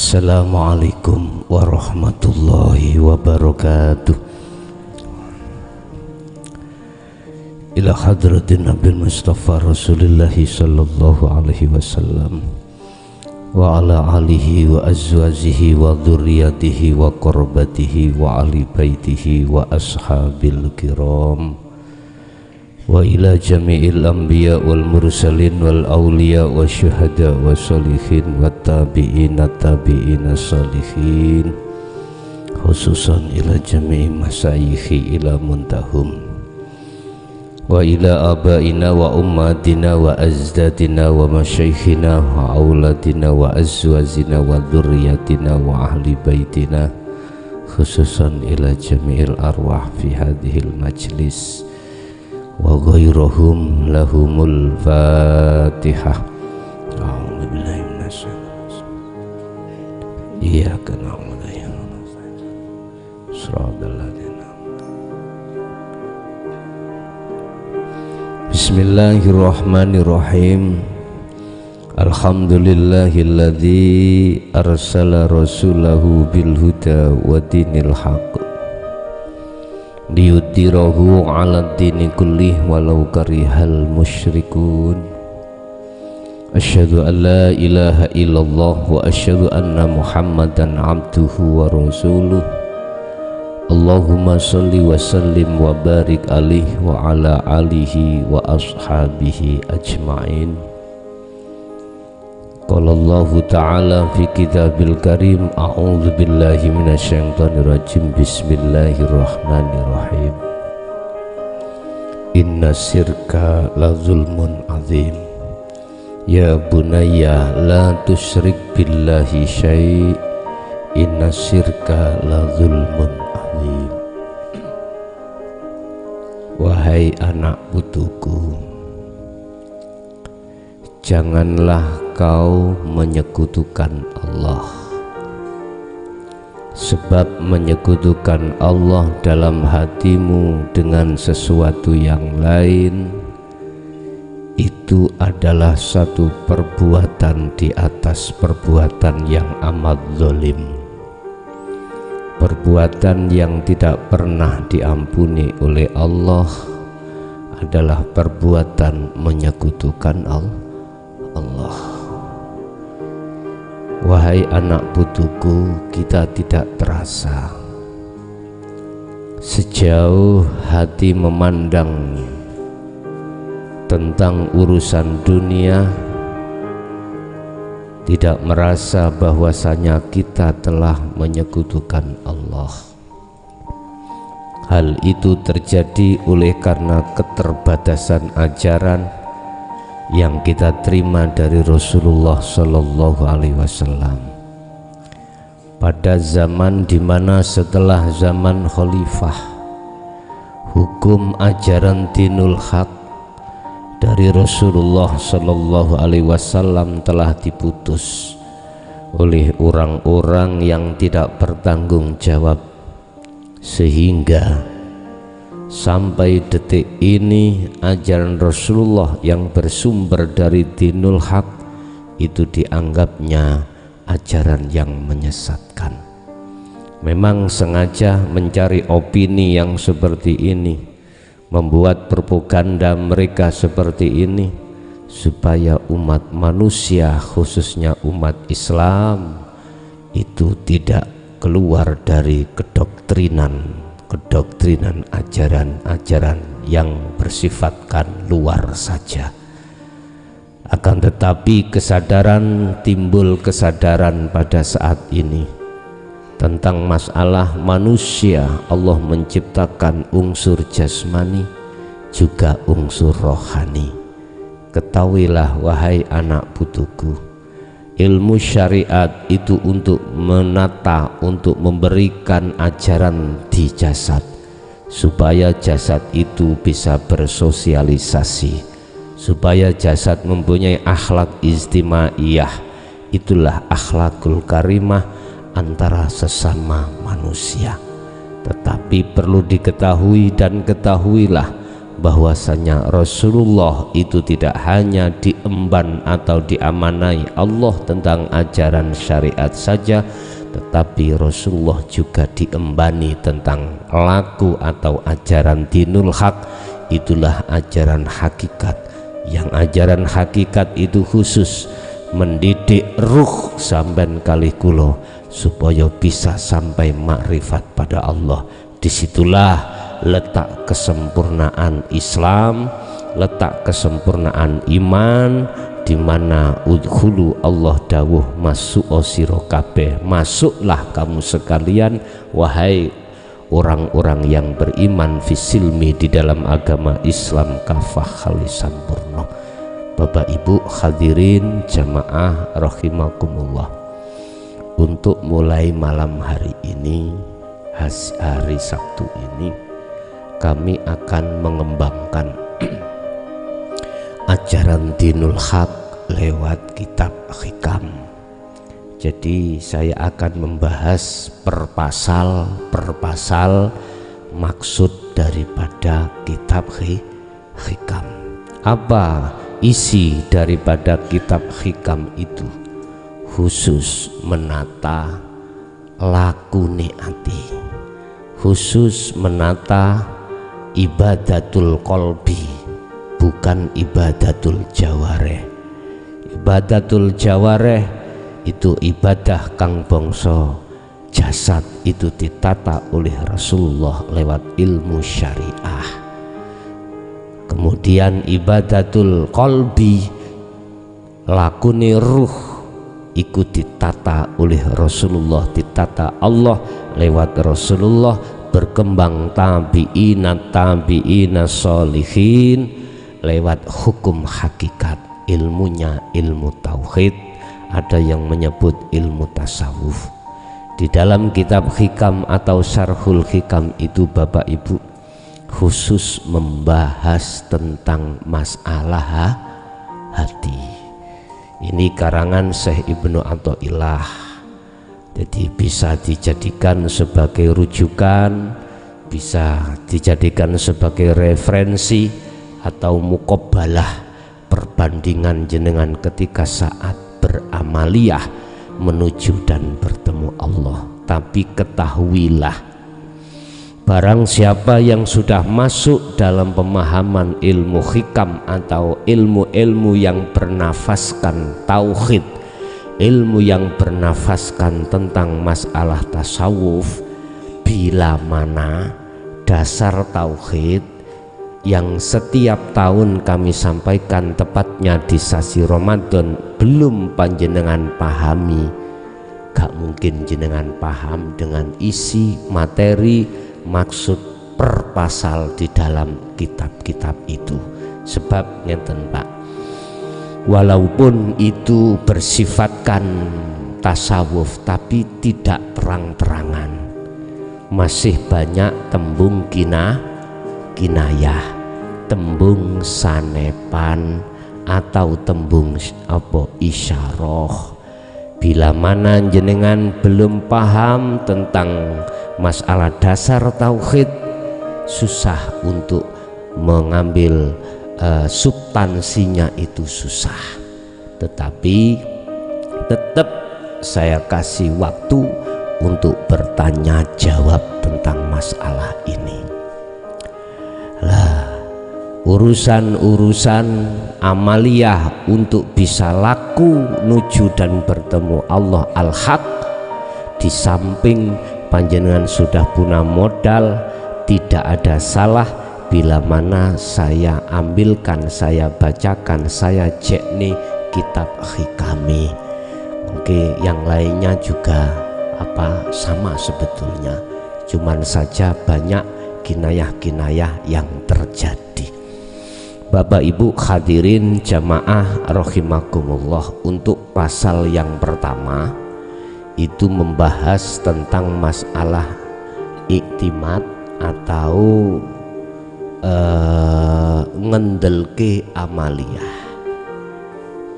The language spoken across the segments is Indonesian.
Assalamualaikum warahmatullahi wabarakatuh. Ila hadratin Nabi Mustafa Rasulullah sallallahu alaihi wasallam wa ala alihi wa azwajihi wa dzurriyyatihi wa qurbatihi wa ahli baitihi wa ashabil kiram wa ila jami'il anbiya wal mursalin wal awliya wa syuhada wa sholihin wa tabi'ina tabi'ina sholihin, khususan ila jami'i masyayikhi ila muntahum wa ila abaina wa ummatina wa azdadina wa masyayikhina wa auladina wa azwazina wa dzurriyyatina wa ahli baitina, khususan ila jami'il arwah fi hadhil majlis wa ghairuhum lahumul fatihah. A'udzu billahi minasy syaitonir rajim. Iyyaka na'budu wa iyyaka nasta'in. Shiratal ladzina. Bismillahirrahmanirrahim. Alhamdulillahilladzi arsala rasulahu bil huda wa dinil haqq liyudhhirahu 'ala dini kullih walau karihal musyrikun. Asyhadu an la ilaha illallah wa asyhadu anna Muhammadan 'abduhu wa rasuluh. Allahumma shalli wa sallim wa barik alaihi wa ala alihi wa ashabihi ajma'in. Qala Allahu ta'ala fi kitabil karim, a'udzu billahi minasyaitonir rajim, bismillahirrahmanirrahim. Inna syirka la zulmun azim, ya bunayya la tusyrik billahi syai', inna syirka la zulmun azim. Wahai anak putuku, janganlah kau menyekutukan Allah, sebab menyekutukan Allah dalam hatimu dengan sesuatu yang lain itu adalah satu perbuatan di atas perbuatan yang amat zalim, perbuatan yang tidak pernah diampuni oleh Allah adalah perbuatan menyekutukan Allah. Wahai anak putuku, kita tidak terasa sejauh hati memandang tentang urusan dunia, tidak merasa bahwasanya kita telah menyekutukan Allah. Hal itu terjadi oleh karena keterbatasan ajaran yang kita terima dari Rasulullah Sallallahu Alaihi Wasallam pada zaman dimana setelah zaman khalifah, hukum ajaran dinul haq dari Rasulullah Sallallahu Alaihi Wasallam telah diputus oleh orang-orang yang tidak bertanggung jawab, sehingga sampai detik ini ajaran Rasulullah yang bersumber dari dinul haq itu dianggapnya ajaran yang menyesatkan. Memang sengaja mencari opini yang seperti ini, membuat propaganda mereka seperti ini supaya umat manusia, khususnya umat Islam, itu tidak keluar dari kedoktrinan ajaran-ajaran yang bersifatkan luar saja. Akan tetapi timbul kesadaran pada saat ini tentang masalah manusia. Allah menciptakan unsur jasmani juga unsur rohani. Ketahuilah wahai anak putuku, ilmu syariat itu untuk menata, untuk memberikan ajaran di jasad supaya jasad itu bisa bersosialisasi, supaya jasad mempunyai akhlak istimaiyah. Itulah akhlakul karimah antara sesama manusia. Tetapi perlu diketahui dan ketahuilah bahwasanya Rasulullah itu tidak hanya diemban atau diamanai Allah tentang ajaran syariat saja, tetapi Rasulullah juga diembani tentang laku atau ajaran dinul haq. Itulah ajaran hakikat, yang ajaran hakikat itu khusus mendidik ruh sampean kalih kula supaya bisa sampai makrifat pada Allah. Disitulah letak kesempurnaan Islam, letak kesempurnaan iman, di mana udkhulu Allah dawuh masuk sira kabeh, masuklah kamu sekalian wahai orang-orang yang beriman fisilmi di dalam agama Islam kafah khalis sampurna. Bapak Ibu hadirin jamaah rahimakumullah, untuk mulai malam hari ini, hari Sabtu ini, kami akan mengembangkan ajaran dinul haq lewat kitab hikam. Jadi saya akan membahas per pasal maksud daripada kitab hikam. Apa isi daripada kitab hikam itu? Khusus menata lakune ati, khusus menata ibadatul qalbi, bukan ibadatul jawareh. Ibadatul jawareh itu ibadah kang bangsa jasad, itu ditata oleh Rasulullah lewat ilmu syariah. Kemudian ibadatul qalbi, lakune ruh, iku ditata oleh Rasulullah, ditata Allah lewat Rasulullah, berkembang tabi'ina sholihin lewat hukum hakikat, ilmunya ilmu tauhid, ada yang menyebut ilmu tasawuf. Di dalam kitab hikam atau syarhul hikam itu Bapak Ibu khusus membahas tentang masalah hati. Ini karangan Syekh Ibnu Athaillah. Jadi bisa dijadikan sebagai rujukan, bisa dijadikan sebagai referensi atau muqabbalah, perbandingan jenengan ketika saat beramaliyah menuju dan bertemu Allah. Tapi ketahuilah, barang siapa yang sudah masuk dalam pemahaman ilmu hikam atau ilmu-ilmu yang bernafaskan tauhid, ilmu yang bernafaskan tentang masalah tasawuf, bila mana dasar tauhid yang setiap tahun kami sampaikan tepatnya di sasi Ramadan belum panjenengan pahami, gak mungkin jenengan paham dengan isi materi maksud per pasal di dalam kitab-kitab itu. Sebab ngeten Pak, walaupun itu bersifatkan tasawuf tapi tidak terang-terangan, masih banyak tembung kinayah, tembung sanepan atau tembung isyarah. Bila mana jenengan belum paham tentang masalah dasar tauhid, susah untuk mengambil substansinya, itu susah. Tetapi tetap saya kasih waktu untuk bertanya jawab tentang masalah ini. Lah, urusan-urusan amaliyah untuk bisa laku nuju dan bertemu Allah al-haq, di samping panjenengan sudah punya modal, tidak ada salah bila mana saya ambilkan, saya bacakan, saya cek nih kitab hikami. Mungkin yang lainnya juga sama sebetulnya, cuman saja banyak kinayah-kinayah yang terjadi. Bapak Ibu hadirin jamaah rahimakumullah, untuk pasal yang pertama itu membahas tentang masalah iktimat atau ngendelke amaliyah,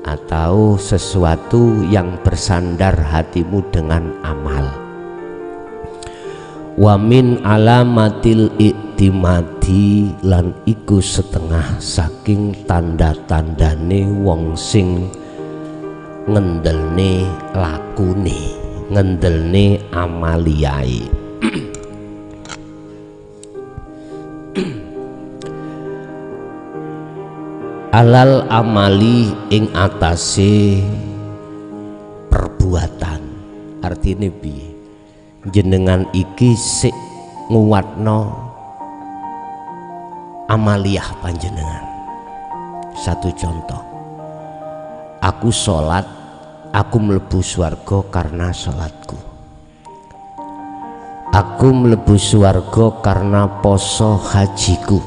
atau sesuatu yang bersandar hatimu dengan amal. Wa min alamatil mati lan iku setengah saking tanda-tandane wong sing ngendelne lakune, ngendelne amaliyai. Alal amali ing atase perbuatan. Artine piye? Jenengan iki sik nguwatno amaliyah panjenengan. Satu contoh, aku sholat, aku mlebu swarga karena sholatku. Aku mlebu swarga karena poso hajiku.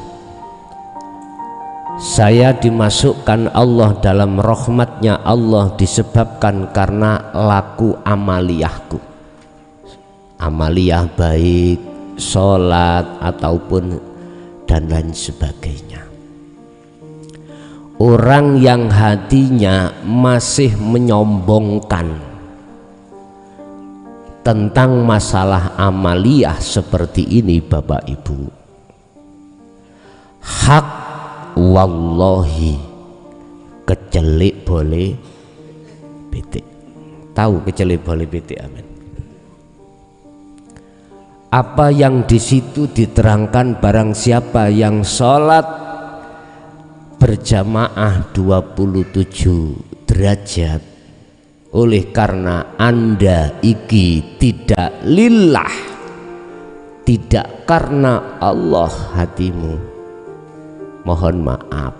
Saya dimasukkan Allah dalam rahmatnya Allah disebabkan karena laku amaliyahku. Amaliyah baik, sholat ataupun dan lain sebagainya. Orang yang hatinya masih menyombongkan tentang masalah amaliyah seperti ini, Bapak Ibu, hak wallahi kecelik boleh pitik. Tahu kecelik boleh pitik? Amin. Apa yang di situ diterangkan, barang siapa yang sholat berjamaah 27 derajat oleh karena Anda iki tidak lillah, tidak karena Allah hatimu, mohon maaf,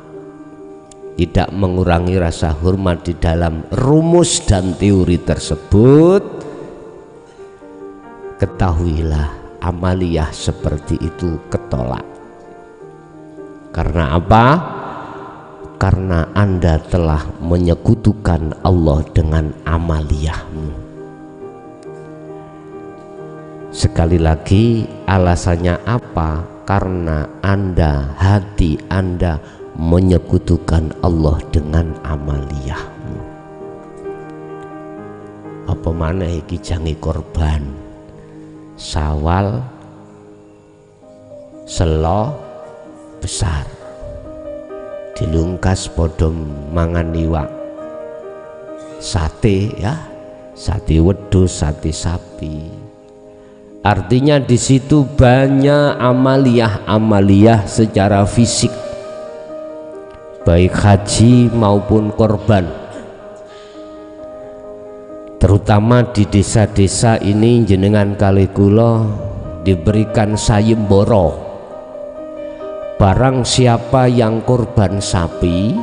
tidak mengurangi rasa hormat di dalam rumus dan teori tersebut. Ketahuilah amaliyah seperti itu ketolak. Karena apa? Karena Anda telah menyekutukan Allah dengan amaliyahmu. Sekali lagi, alasannya apa? Karena Anda, hati Anda menyekutukan Allah dengan amaliyahmu. Apa mana iki jange korban Sawal selo besar dilungkas podo mangan iwak sate, ya, sate wedhus, sate sapi. Artinya di situ banyak amaliyah secara fisik, baik haji maupun korban. Terutama di desa-desa ini jenengan kali kula diberikan sayembara. Barang siapa yang korban sapi,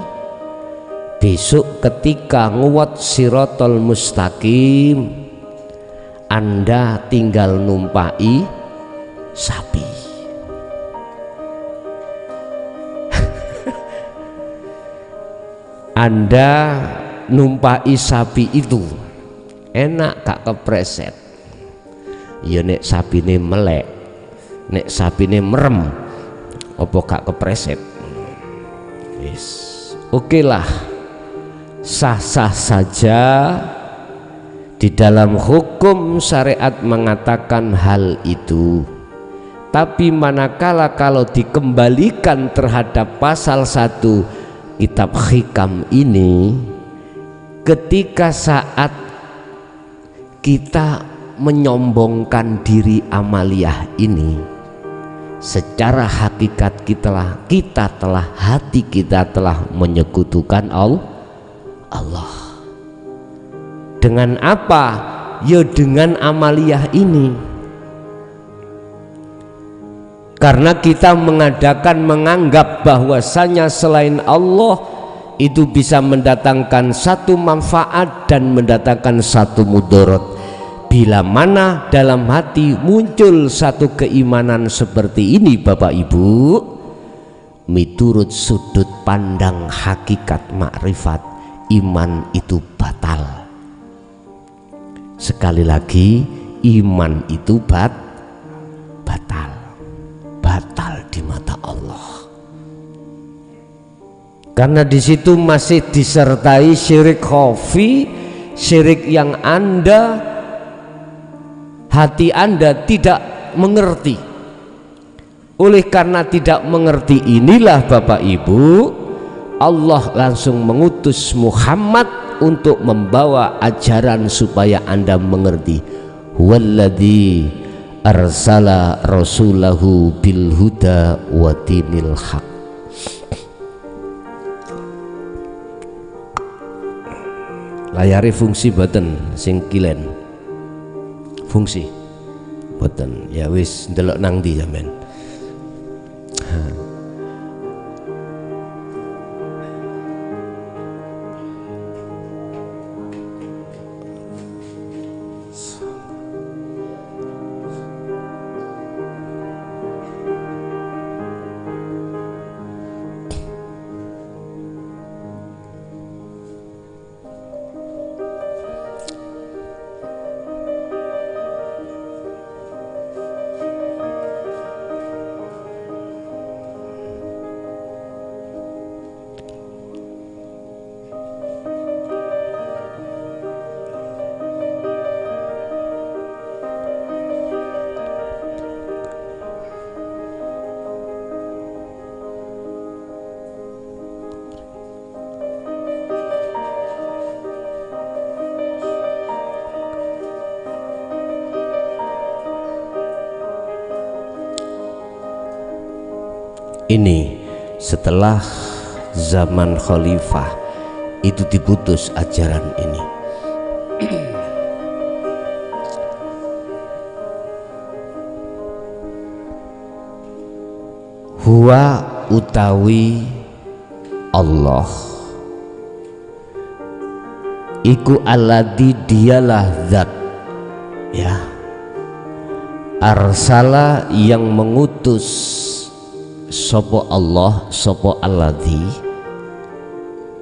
besok ketika nguwat sirotol mustaqim, Anda tinggal numpai sapi. Anda numpai sapi itu enak gak kepreset? Ya nek sapine melek, nek sapine merem, apa gak kepreset? Wis, oke lah, sah-sah saja. Di dalam hukum syariat mengatakan hal itu. Tapi manakala kalau dikembalikan terhadap pasal 1 kitab hikam ini, ketika saat kita menyombongkan diri amaliyah ini, secara hakikat hati kita telah menyekutukan Allah. Dengan apa? Ya dengan amaliyah ini. Karena kita menganggap bahwasanya selain Allah itu bisa mendatangkan satu manfaat dan mendatangkan satu mudarat. Bila mana dalam hati muncul satu keimanan seperti ini, Bapak Ibu, miturut sudut pandang hakikat makrifat, iman itu batal. Sekali lagi, iman itu batal di mata Allah. Karena di situ masih disertai syirik khafi, syirik yang hati Anda tidak mengerti. Oleh karena tidak mengerti inilah Bapak Ibu, Allah langsung mengutus Muhammad untuk membawa ajaran supaya Anda mengerti. Huwallazi arsala rasulahu bil huda wa dinil haq. Layari fungsi boten sing kilen. Fungsi boten. Ya wis ndelok nang ndi sampean. Ini setelah zaman khalifah itu diputus ajaran ini. Huwa utawi Allah iku alladzi dialah zat, ya, arsala yang mengutus. Sopo Allah, sopo alladzi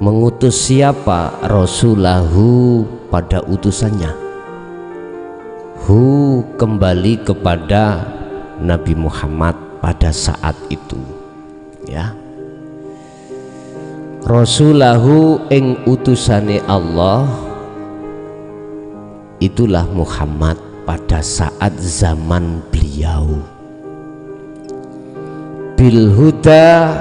mengutus siapa? Rasulahu pada utusannya. Hu kembali kepada Nabi Muhammad pada saat itu, ya. Rasulahu ing utusane Allah, itulah Muhammad pada saat zaman beliau. Bil huda,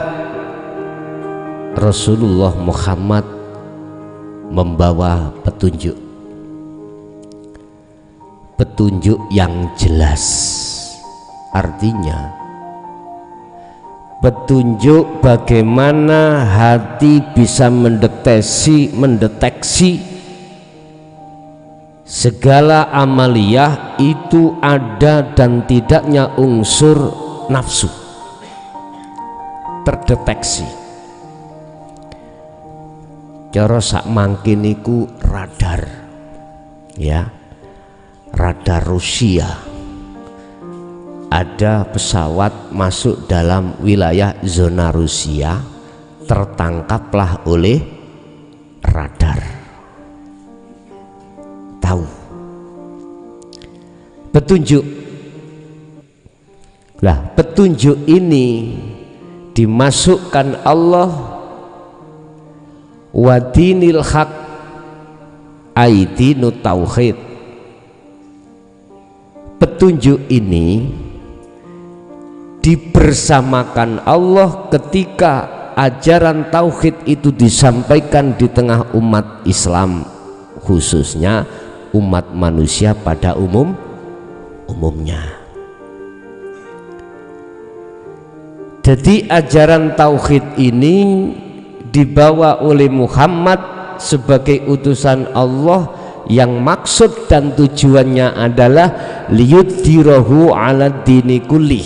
Rasulullah Muhammad membawa petunjuk, petunjuk yang jelas. Artinya petunjuk bagaimana hati bisa mendeteksi segala amaliyah itu ada dan tidaknya unsur nafsu, terdeteksi. Cara sak mangkin iku radar, ya, radar Rusia. Ada pesawat masuk dalam wilayah zona Rusia, tertangkaplah oleh radar. Tahu petunjuk. Lah petunjuk ini dimasukkan Allah wa dinil haq, aidinu tauhid. Petunjuk ini dibersamakan Allah ketika ajaran tauhid itu disampaikan di tengah umat Islam, khususnya umat manusia pada umumnya. Jadi ajaran tauhid ini dibawa oleh Muhammad sebagai utusan Allah yang maksud dan tujuannya adalah liyudhirahu ala dini kullih,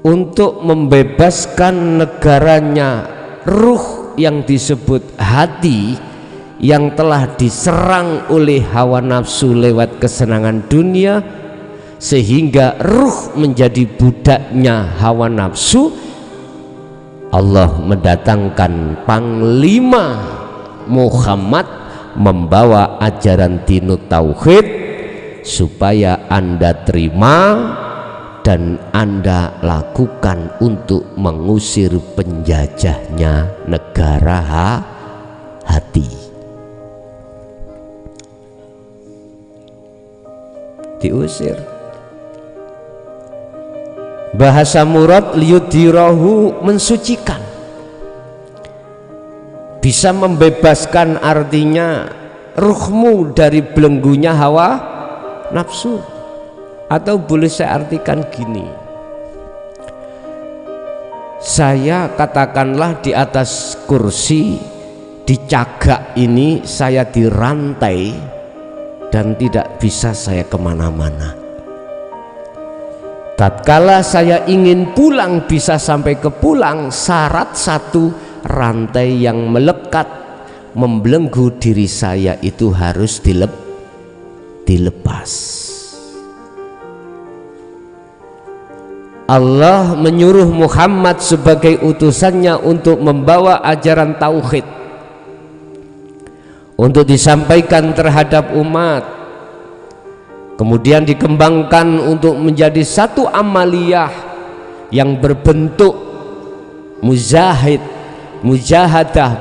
untuk membebaskan negaranya ruh yang disebut hati yang telah diserang oleh hawa nafsu lewat kesenangan dunia, sehingga ruh menjadi budaknya hawa nafsu. Allah mendatangkan panglima Muhammad membawa ajaran dinut tauhid supaya Anda terima dan Anda lakukan untuk mengusir penjajahnya negara hati. Diusir. Bahasa murad liyudhirahu, mensucikan, bisa membebaskan, artinya ruhmu dari belenggunya hawa nafsu. Atau boleh saya artikan gini, saya katakanlah di atas kursi, di cagak ini saya dirantai dan tidak bisa saya kemana-mana. Tatkala saya ingin pulang bisa sampai ke pulang, syarat satu, rantai yang melekat membelenggu diri saya itu harus dilepas. Allah menyuruh Muhammad sebagai utusannya untuk membawa ajaran tauhid, untuk disampaikan terhadap umat, kemudian dikembangkan untuk menjadi satu amaliyah yang berbentuk mujahadah,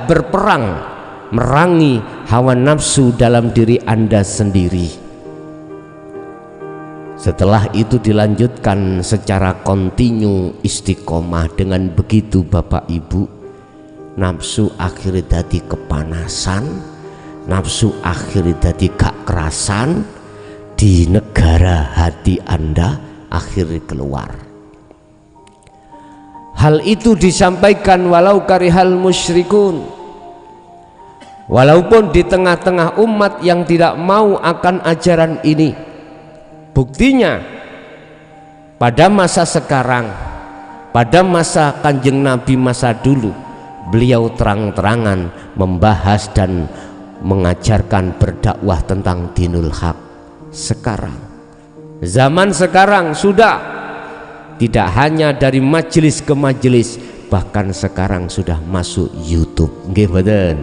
berperang merangi hawa nafsu dalam diri Anda sendiri. Setelah itu dilanjutkan secara kontinu istiqomah. Dengan begitu Bapak Ibu, nafsu akhirnya dadi kepanasan, nafsu akhirnya dadi gak kerasan, di negara hati Anda akhirnya keluar. Hal itu disampaikan walau karihal musyrikun, walaupun di tengah-tengah umat yang tidak mau akan ajaran ini. Buktinya pada masa sekarang, pada masa Kanjeng Nabi masa dulu, beliau terang-terangan membahas dan mengajarkan berdakwah tentang dinul haq. Sekarang, zaman sekarang sudah tidak hanya dari majelis ke majelis, bahkan sekarang sudah masuk YouTube. Nggih mboten?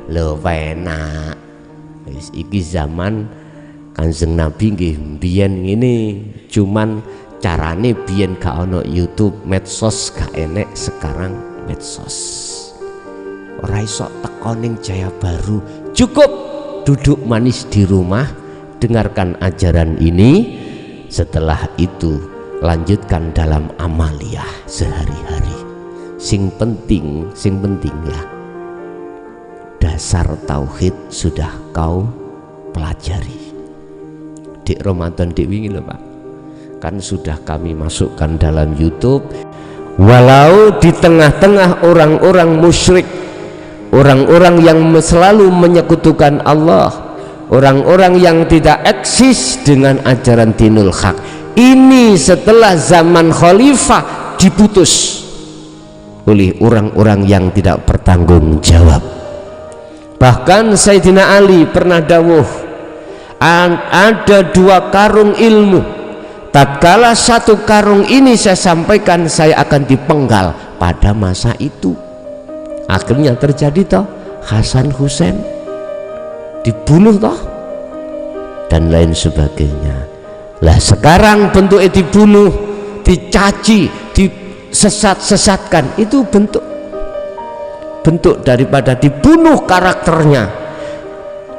Lho penak. Wis iki zaman Kanjeng Nabi nggih biyen ngene, cuman carane biyen gak ono YouTube, medsos gak enek, sekarang medsos. Ora iso teko ning Jaya Baru, cukup duduk manis di rumah, dengarkan ajaran ini. Setelah itu lanjutkan dalam amaliyah sehari-hari. Sing penting ya, dasar tauhid sudah kau pelajari. Di Ramadan di wingi lho Pak, kan sudah kami masukkan dalam YouTube. Walau di tengah-tengah orang-orang musyrik, orang-orang yang selalu menyekutukan Allah, orang-orang yang tidak eksis dengan ajaran dinul haq, ini setelah zaman khalifah diputus oleh orang-orang yang tidak bertanggung jawab. Bahkan Sayyidina Ali pernah dawuh, ada 2 karung ilmu, tatkala 1 karung ini saya sampaikan, saya akan dipenggal. Pada masa itu akhirnya terjadi toh, Hasan Husain dibunuh toh, dan lain sebagainya. Lah sekarang bentuknya dibunuh, dicaci, disesat-sesatkan, itu bentuk daripada dibunuh karakternya,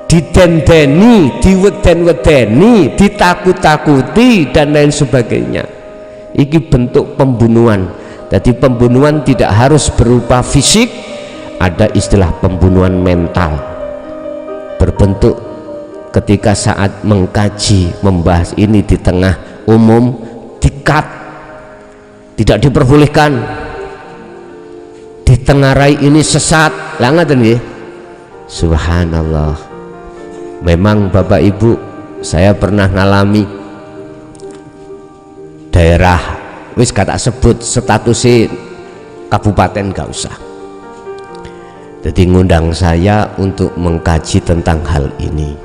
didendeni, diweden-wedeni, ditakut-takuti dan lain sebagainya. Iki bentuk pembunuhan. Jadi pembunuhan tidak harus berupa fisik, ada istilah pembunuhan mental, berbentuk ketika saat mengkaji, membahas ini di tengah umum, dikat, tidak diperbolehkan, ditengarai ini sesat, langat ini. Subhanallah. Memang Bapak Ibu, saya pernah ngalami daerah, wis kata sebut statusnya kabupaten gak usah, jadi ngundang saya untuk mengkaji tentang hal ini.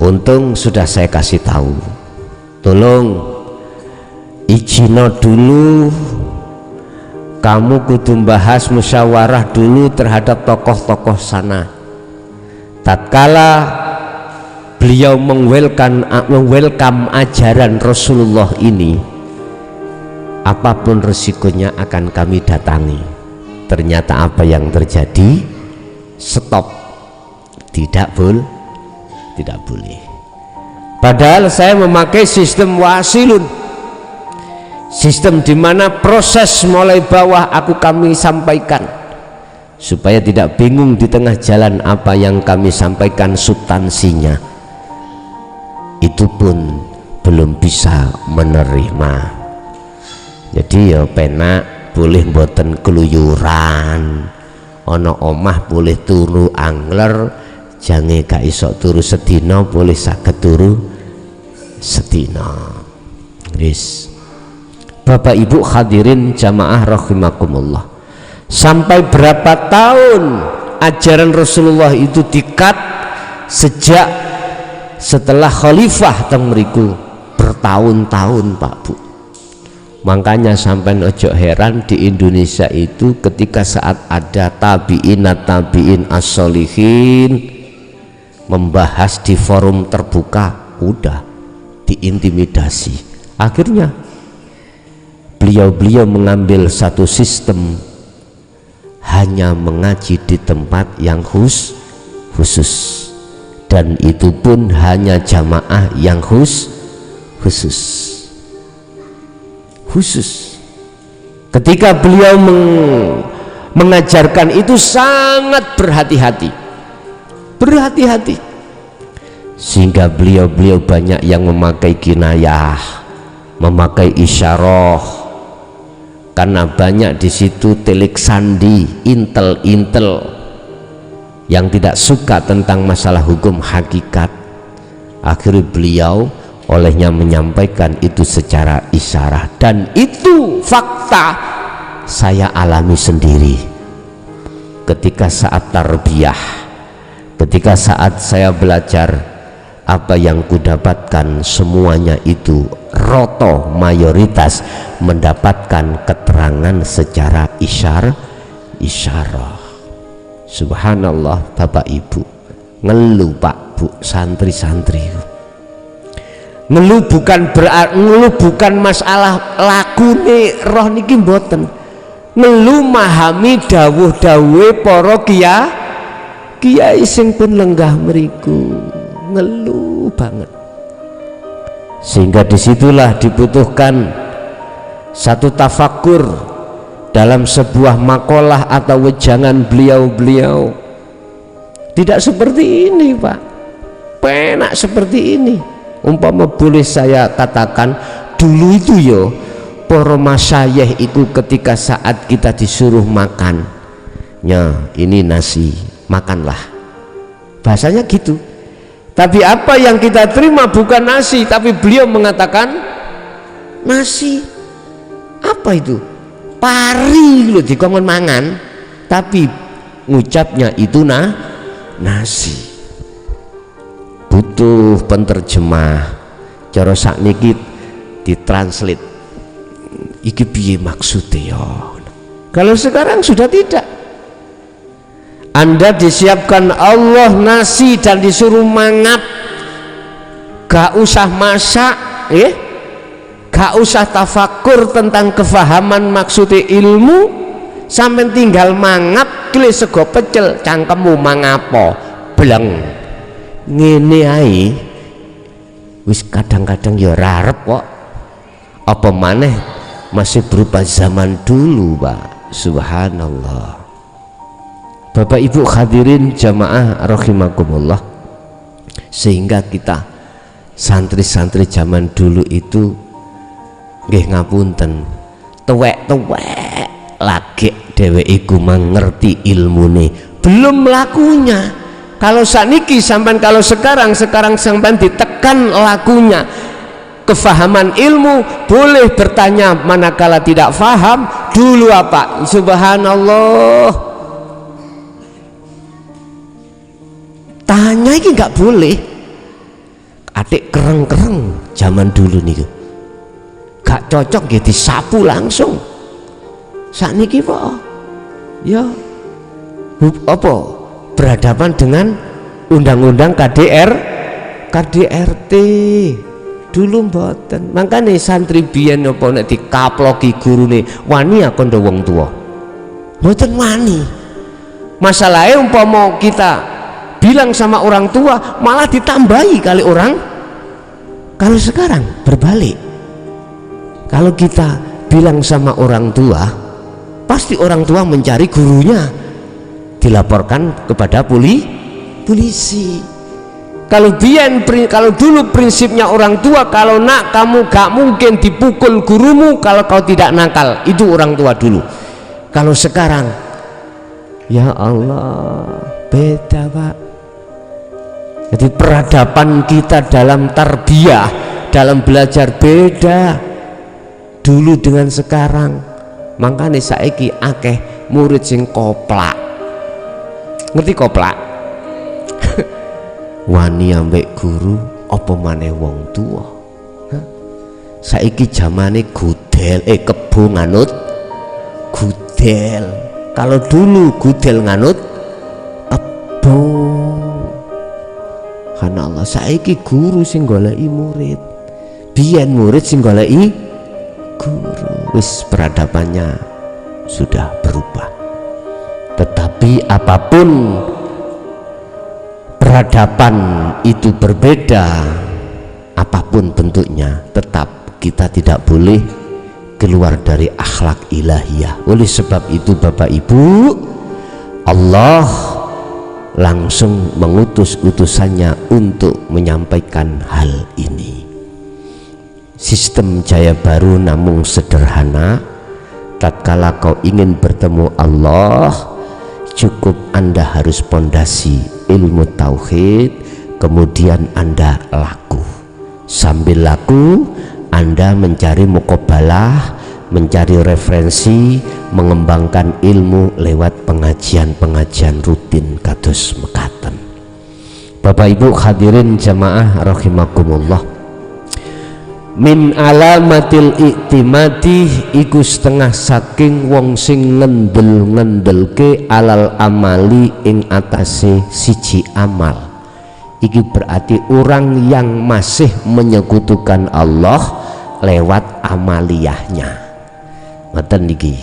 Untung sudah saya kasih tahu, tolong izino dulu, kamu kudu bahas musyawarah dulu terhadap tokoh-tokoh sana. Tatkala beliau mengwelcome ajaran Rasulullah ini, apapun resikonya akan kami datangi. Ternyata apa yang terjadi? Stop, tidak boleh. Padahal saya memakai sistem wasilun, sistem di mana proses mulai bawah kami sampaikan, supaya tidak bingung di tengah jalan apa yang kami sampaikan substansinya, itu pun belum bisa menerima. Jadi ya penak, boleh mboten keluyuran, ono omah boleh turu angler, jange gak iso turu sedina boleh saged turu sedina. Wis, Bapak Ibu hadirin jamaah rahimakumullah, sampai berapa tahun ajaran Rasulullah itu dikat sejak setelah khalifah teng mriku bertahun-tahun Pak Bu. Makanya sampai ojo heran di Indonesia itu ketika saat ada tabi'in as-solihin membahas di forum terbuka, udah diintimidasi. Akhirnya beliau mengambil satu sistem, hanya mengaji di tempat yang khusus, dan itu pun hanya jamaah yang khusus. Ketika beliau mengajarkan itu sangat berhati-hati, sehingga beliau banyak yang memakai kinayah, memakai isyarah, karena banyak di situ telik sandi, intel yang tidak suka tentang masalah hukum hakikat. Akhirnya beliau olehnya menyampaikan itu secara isyarah, dan itu fakta saya alami sendiri ketika saat tarbiyah, ketika saat saya belajar. Apa yang kudapatkan semuanya itu roto mayoritas mendapatkan keterangan secara isyarah. Subhanallah Bapak Ibu, ngeluh Pak Bu, santri-santri ngeluh bukan masalah lakune roh niki mboten, ngeluh mahami dawuh-dawuhe para kiai sing pun lenggah mriku, ngeluh banget. Sehingga disitulah dibutuhkan satu tafakur dalam sebuah makalah atau wejangan beliau. Tidak seperti ini Pak, penak seperti ini. Umpama boleh saya katakan, dulu itu yo para masyayikh itu ketika saat kita disuruh makan, ya ini nasi, makanlah, bahasanya gitu. Tapi apa yang kita terima bukan nasi, tapi beliau mengatakan nasi. Apa itu? Pari loh dikongkon mangan, tapi ngucapnya itu nasi. Butuh penterjemah cara sakniki ditranslate iki piye maksudnya ya. Kalau sekarang sudah tidak, Anda disiapkan Allah nasi dan disuruh mangap, gak usah masak, gak usah tafakur tentang kefahaman maksudnya ilmu, sampai tinggal mangap kile sego pecel, cangkemmu mangapo bleng ngene ae wis kadang-kadang ya rarep kok, apa maneh masih berupa zaman dulu Pak. Subhanallah. Bapak Ibu hadirin jamaah rahimakumullah, sehingga kita santri-santri zaman dulu itu nggih ngapunten tuwek-tuwek lagi dheweke iku mengerti ilmune belum lakunya. Kalau saniki sampai kalau sekarang sampai ditekan lakunya, kefahaman ilmu boleh bertanya manakala tidak faham dulu apa. Subhanallah, tanya ini nggak boleh. Adik kereng zaman dulu nih gak cocok ya disapu langsung. Saniki pak ya apa berhadapan dengan undang-undang KDRT dulu mboten. Makanya santri biyen apa nek dikaploki gurune wani kondo wong tua mboten wani. Masalahnya umpama kita bilang sama orang tua malah ditambahi kali orang. Kalau sekarang berbalik, Kalau kita bilang sama orang tua, pasti orang tua mencari gurunya, dilaporkan kepada polisi. Kalau dulu prinsipnya orang tua, kalau nak kamu gak mungkin dipukul gurumu kalau kau tidak nakal, itu orang tua dulu. Kalau sekarang, ya Allah, beda Pak. Jadi peradaban kita dalam tarbiyah, dalam belajar beda dulu dengan sekarang. Makanya saiki akeh murid sing koplak. Ngerti koplak? Wani ambek guru apa maneh wong tua. Saiki zamane gudel kebo nganut gudel. Kalau dulu gudel nganut kebo. Karena Allah, saiki guru sing goleki murid, biyen murid sing goleki guru. Wis peradabannya sudah berubah. Tetapi apapun peradaban itu berbeda, apapun bentuknya, tetap kita tidak boleh keluar dari akhlak ilahiyah. Oleh sebab itu Bapak Ibu, Allah langsung mengutus utusannya untuk menyampaikan hal ini. Sistem Jaya Baru namun sederhana. Tatkala kau ingin bertemu Allah, cukup Anda harus pondasi ilmu tauhid, kemudian Anda laku. Sambil laku Anda mencari muqabalah, mencari referensi, mengembangkan ilmu lewat pengajian-pengajian rutin kados mekaten. Bapak Ibu hadirin jamaah rahimakumullah, min alamatil iktimadi iku setengah saking wong sing ngendel-ngendelke alal amali ing atase siji amal. Iki berarti orang yang masih menyekutukan Allah lewat amaliyahnya. Ngoten niki.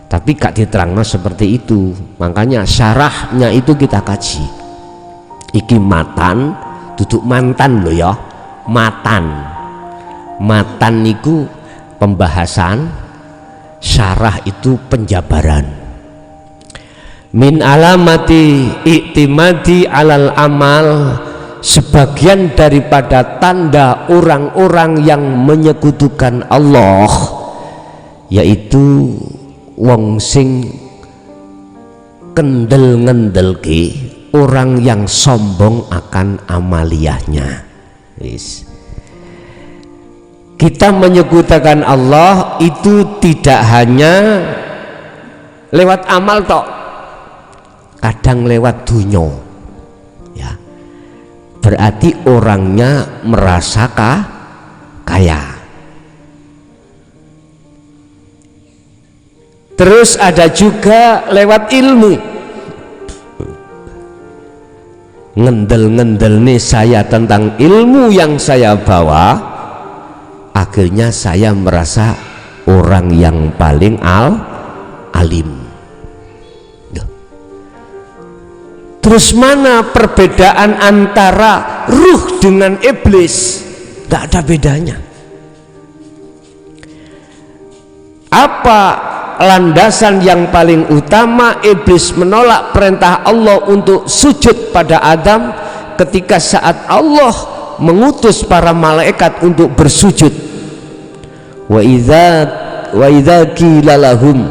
Tapi gak diterangno seperti itu. Makanya syarahnya itu kita kaji. Iki matan, duduk mantan loh ya. Matan niku pembahasan, syarah itu penjabaran. Min alamati iktimadi alal amal, sebagian daripada tanda orang-orang yang menyekutukan Allah, yaitu wong sing kendel-ngendelke, orang yang sombong akan amaliyahnya. Kita menyekutukan Allah itu tidak hanya lewat amal tok, kadang lewat dunya ya. Berarti orangnya merasa kaya. Terus ada juga lewat ilmu. Ngendel-ngendel nih saya tentang ilmu yang saya bawa, akhirnya saya merasa orang yang paling alim. Terus mana perbedaan antara ruh dengan iblis? Tidak ada bedanya. Apa landasan yang paling utama iblis menolak perintah Allah untuk sujud pada Adam ketika saat Allah mengutus para malaikat untuk bersujud? Wa idza qila lahum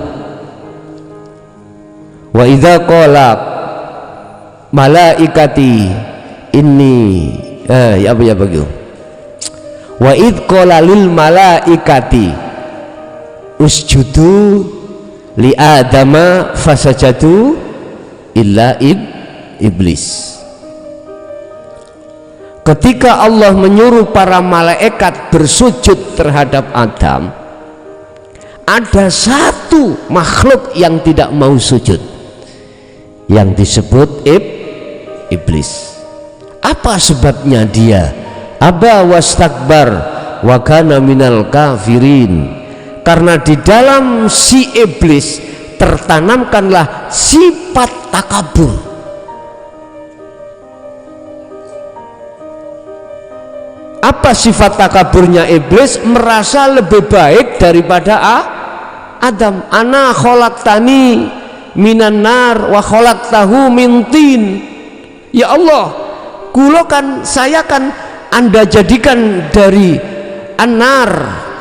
wa idza qala malaikati inni ya begitu. Wa id qala lil malaikati usjudu li adama fasajadu illa iblis. Ketika Allah menyuruh para malaikat bersujud terhadap Adam, ada satu makhluk yang tidak mau sujud, yang disebut iblis. Apa sebabnya dia? Aba wastakbar wa kana minal kafirin. Karena di dalam si iblis tertanamkanlah sifat takabur. Apa sifat takaburnya iblis? Merasa lebih baik daripada Adam. Ana khalaqtani minan nar wa khalaqtahu min tin. Ya Allah, saya kan Anda jadikan dari anar,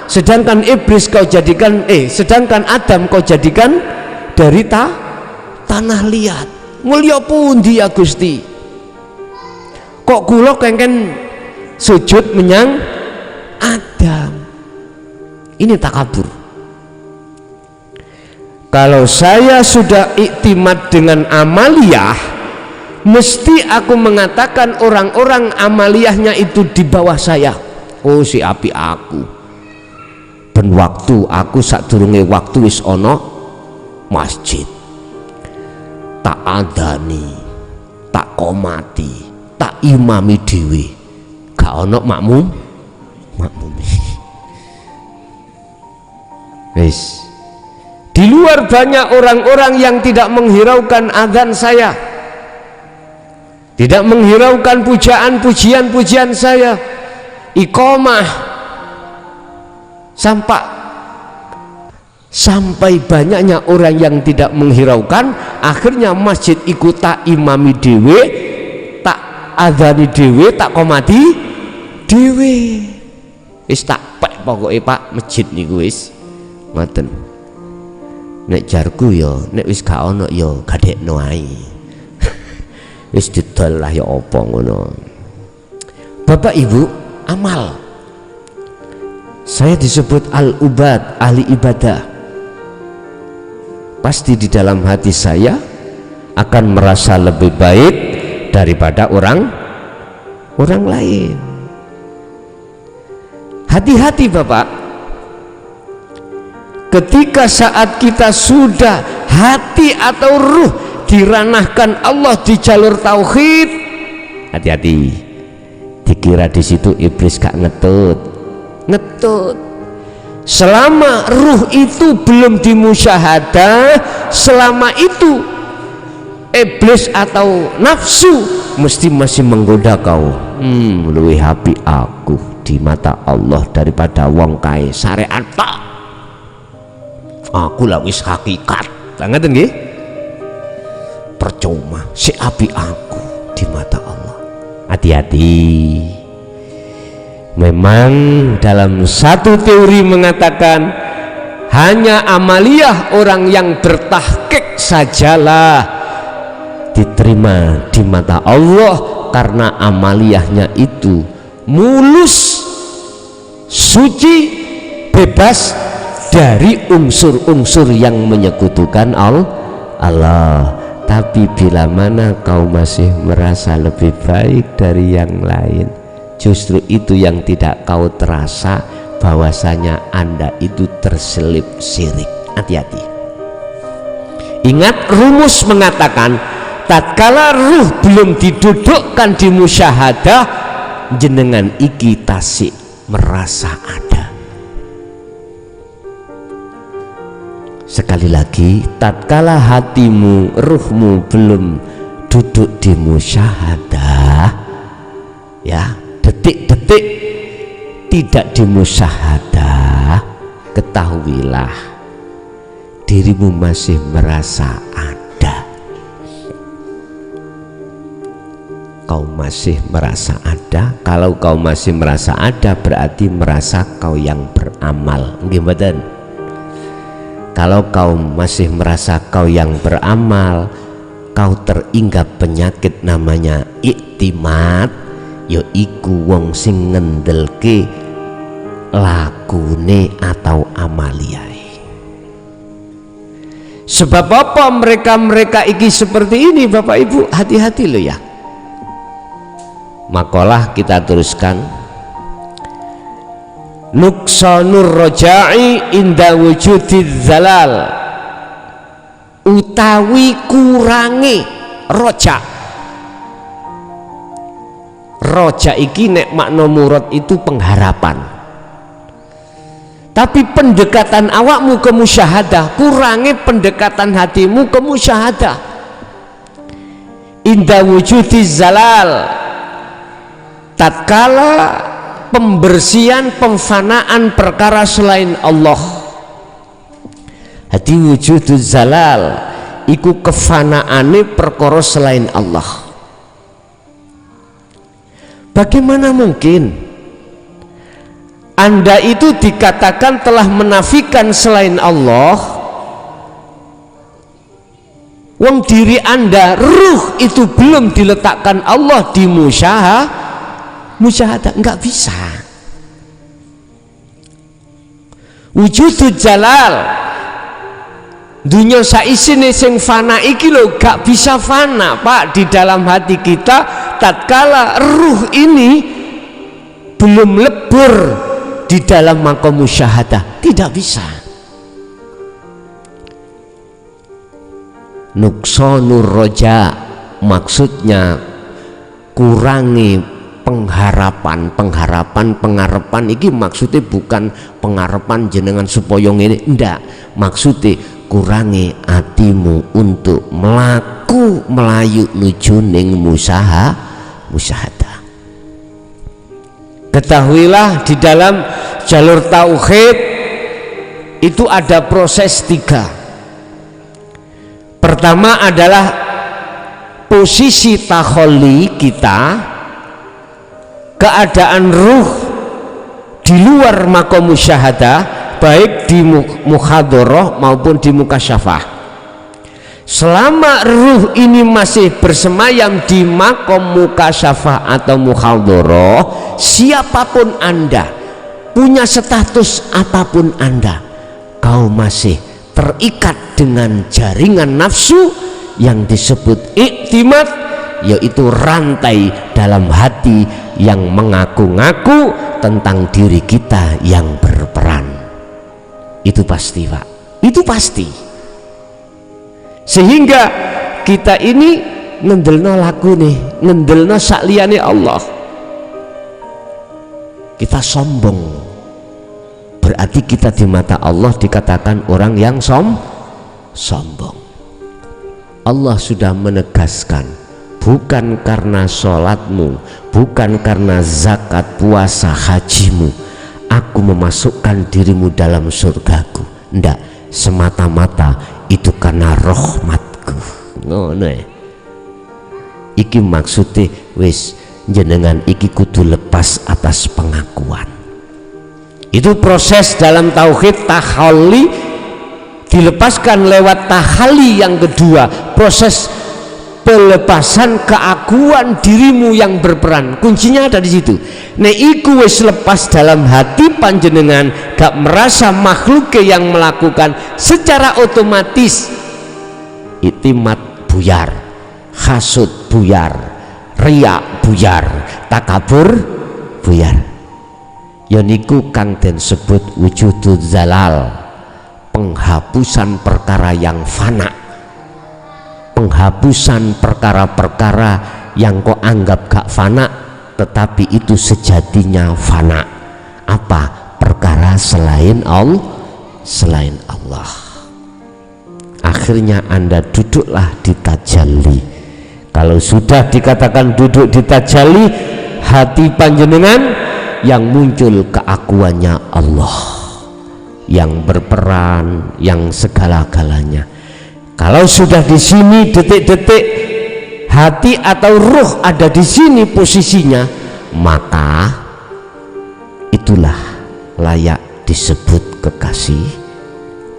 sedangkan iblis kau jadikan sedangkan Adam kau jadikan dari tanah liat. Mulya pundi ya Gusti? Kok kula kengken sujud menyang Adam? Ini takabur. Kalau saya sudah iktimat dengan amaliyah, mesti aku mengatakan orang-orang amaliyahnya itu di bawah saya. Oh si api aku. Ben waktu aku sadurunge waktu wis ana masjid, tak adani, tak komati, tak imami dhewe. Gak ono makmum. Wis. Di luar banyak orang-orang yang tidak menghiraukan azan saya, tidak menghiraukan pujian-pujian saya, iqamah, sampai banyaknya orang yang tidak menghiraukan. Akhirnya masjid ikut tak imami dewe, tak azani dewe, tak komati dewe. Wis tak pek pokoknya Pak, masjid niku wis ngoten. Nek jarku yo, nek wis gak ono yo gadekno ae. Wis didol lah ya apa ngono. Bapak Ibu, amal. Saya disebut al-ubad, ahli ibadah. Pasti di dalam hati saya akan merasa lebih baik daripada orang lain. Hati-hati Bapak. Ketika saat kita sudah hati atau ruh diranahkan Allah di jalur tauhid, hati-hati. Dikira di situ iblis gak ngetut. Selama ruh itu belum dimusyahadah, selama itu iblis atau nafsu mesti masih menggoda kau. Luwih hapi aku di mata Allah daripada wong kae syariat tak. Aku lah wis hakikat, ngeten nggih? Percuma si api aku di mata Allah. Hati-hati. Memang dalam satu teori mengatakan hanya amaliyah orang yang bertahqiq sajalah diterima di mata Allah, karena amaliyahnya itu mulus, suci, bebas dari unsur-unsur yang menyekutukan Allah. Tapi bila mana kau masih merasa lebih baik dari yang lain, justru itu yang tidak kau terasa bahwasanya Anda itu terselip syirik. Hati-hati. Ingat, rumus mengatakan tatkala ruh belum didudukkan di musyahadah, jenengan iki tasik merasa ada. Sekali lagi, tatkala hatimu, ruhmu belum duduk di musyahadah, ya, detik-detik tidak di musyahadah, ketahuilah dirimu masih merasa ada. Kau masih merasa ada. Kalau kau masih merasa ada, berarti merasa kau yang beramal. Nggih mboten? Kalau kau masih merasa kau yang beramal, kau teringgap penyakit namanya iktimat, yaiku wong sing ngendelke lakune atau amaliyai. Sebab apa mereka iki seperti ini Bapak Ibu? Hati-hati loh ya. Makalah kita teruskan. Nuksanur roja'i inda wujudid zalal, utawi kurangi roja. Roja iki nek makna murad itu pengharapan, tapi pendekatan awakmu ke musyahadah, kurangi pendekatan hatimu ke musyahadah. Inda wujudiz zalal, tatkala pembersihan, pemfanaan perkara selain Allah. Hati wujudul zalal iku kefanaane perkara selain Allah. Bagaimana mungkin Anda itu dikatakan telah menafikan selain Allah, wong diri Anda, ruh itu belum diletakkan Allah di musyahadah? Enggak bisa. Wujudul jalal, dunia saisine sing fana iki lho gak bisa fana Pak di dalam hati kita tatkala ruh ini belum lebur di dalam maqam musyahadah, tidak bisa. Nuqsanur roja maksudnya kurangi pengharapan iki maksudnya bukan pengharapan jenengan supaya ngene, ndak, maksudnya kurangi hatimu untuk melayu nuju ning musyahadah. Ketahuilah di dalam jalur tauhid itu ada proses 3. Pertama adalah posisi takholli kita, keadaan ruh di luar maqam musyahadah, baik di muhadharah maupun di mukasyafah. Selama ruh ini masih bersemayam di maqam mukasyafah atau muhadharah, siapapun Anda, punya status apapun Anda, kau masih terikat dengan jaringan nafsu yang disebut iktimad, yaitu rantai dalam hati yang mengaku-ngaku tentang diri kita yang berperan. Itu pasti Pak, itu pasti. Sehingga kita ini ngendelno laku nih, ngendelno sakliyane Allah, kita sombong, berarti kita di mata Allah dikatakan orang yang sombong. Allah sudah menegaskan, bukan karena sholatmu, bukan karena zakat, puasa, hajimu aku memasukkan dirimu dalam surgaku, ndak, semata-mata itu karena rahmatku. Ngono iki maksudnya, wis jenengan iki kudu lepas atas pengakuan. Itu proses dalam tauhid tahalli, dilepaskan lewat tahalli yang kedua, proses pelepasan keakuan dirimu yang berperan. Kuncinya ada di situ. Nek iku wis lepas dalam hati panjenengan, gak merasa makhluk yang melakukan, secara otomatis itimat buyar, hasud buyar, riak buyar, takabur buyar. Yoniku kang den sebut wujudul zalal, penghapusan perkara yang fana, penghapusan perkara-perkara yang kau anggap gak fana tetapi itu sejatinya fana. Apa? Perkara selain Allah, selain Allah. Akhirnya Anda duduklah di tajalli. Kalau sudah dikatakan duduk di tajalli, hati panjenengan yang muncul keakuannya Allah yang berperan, yang segala-galanya. Kalau sudah di sini detik-detik hati atau ruh ada di sini posisinya, maka itulah layak disebut kekasih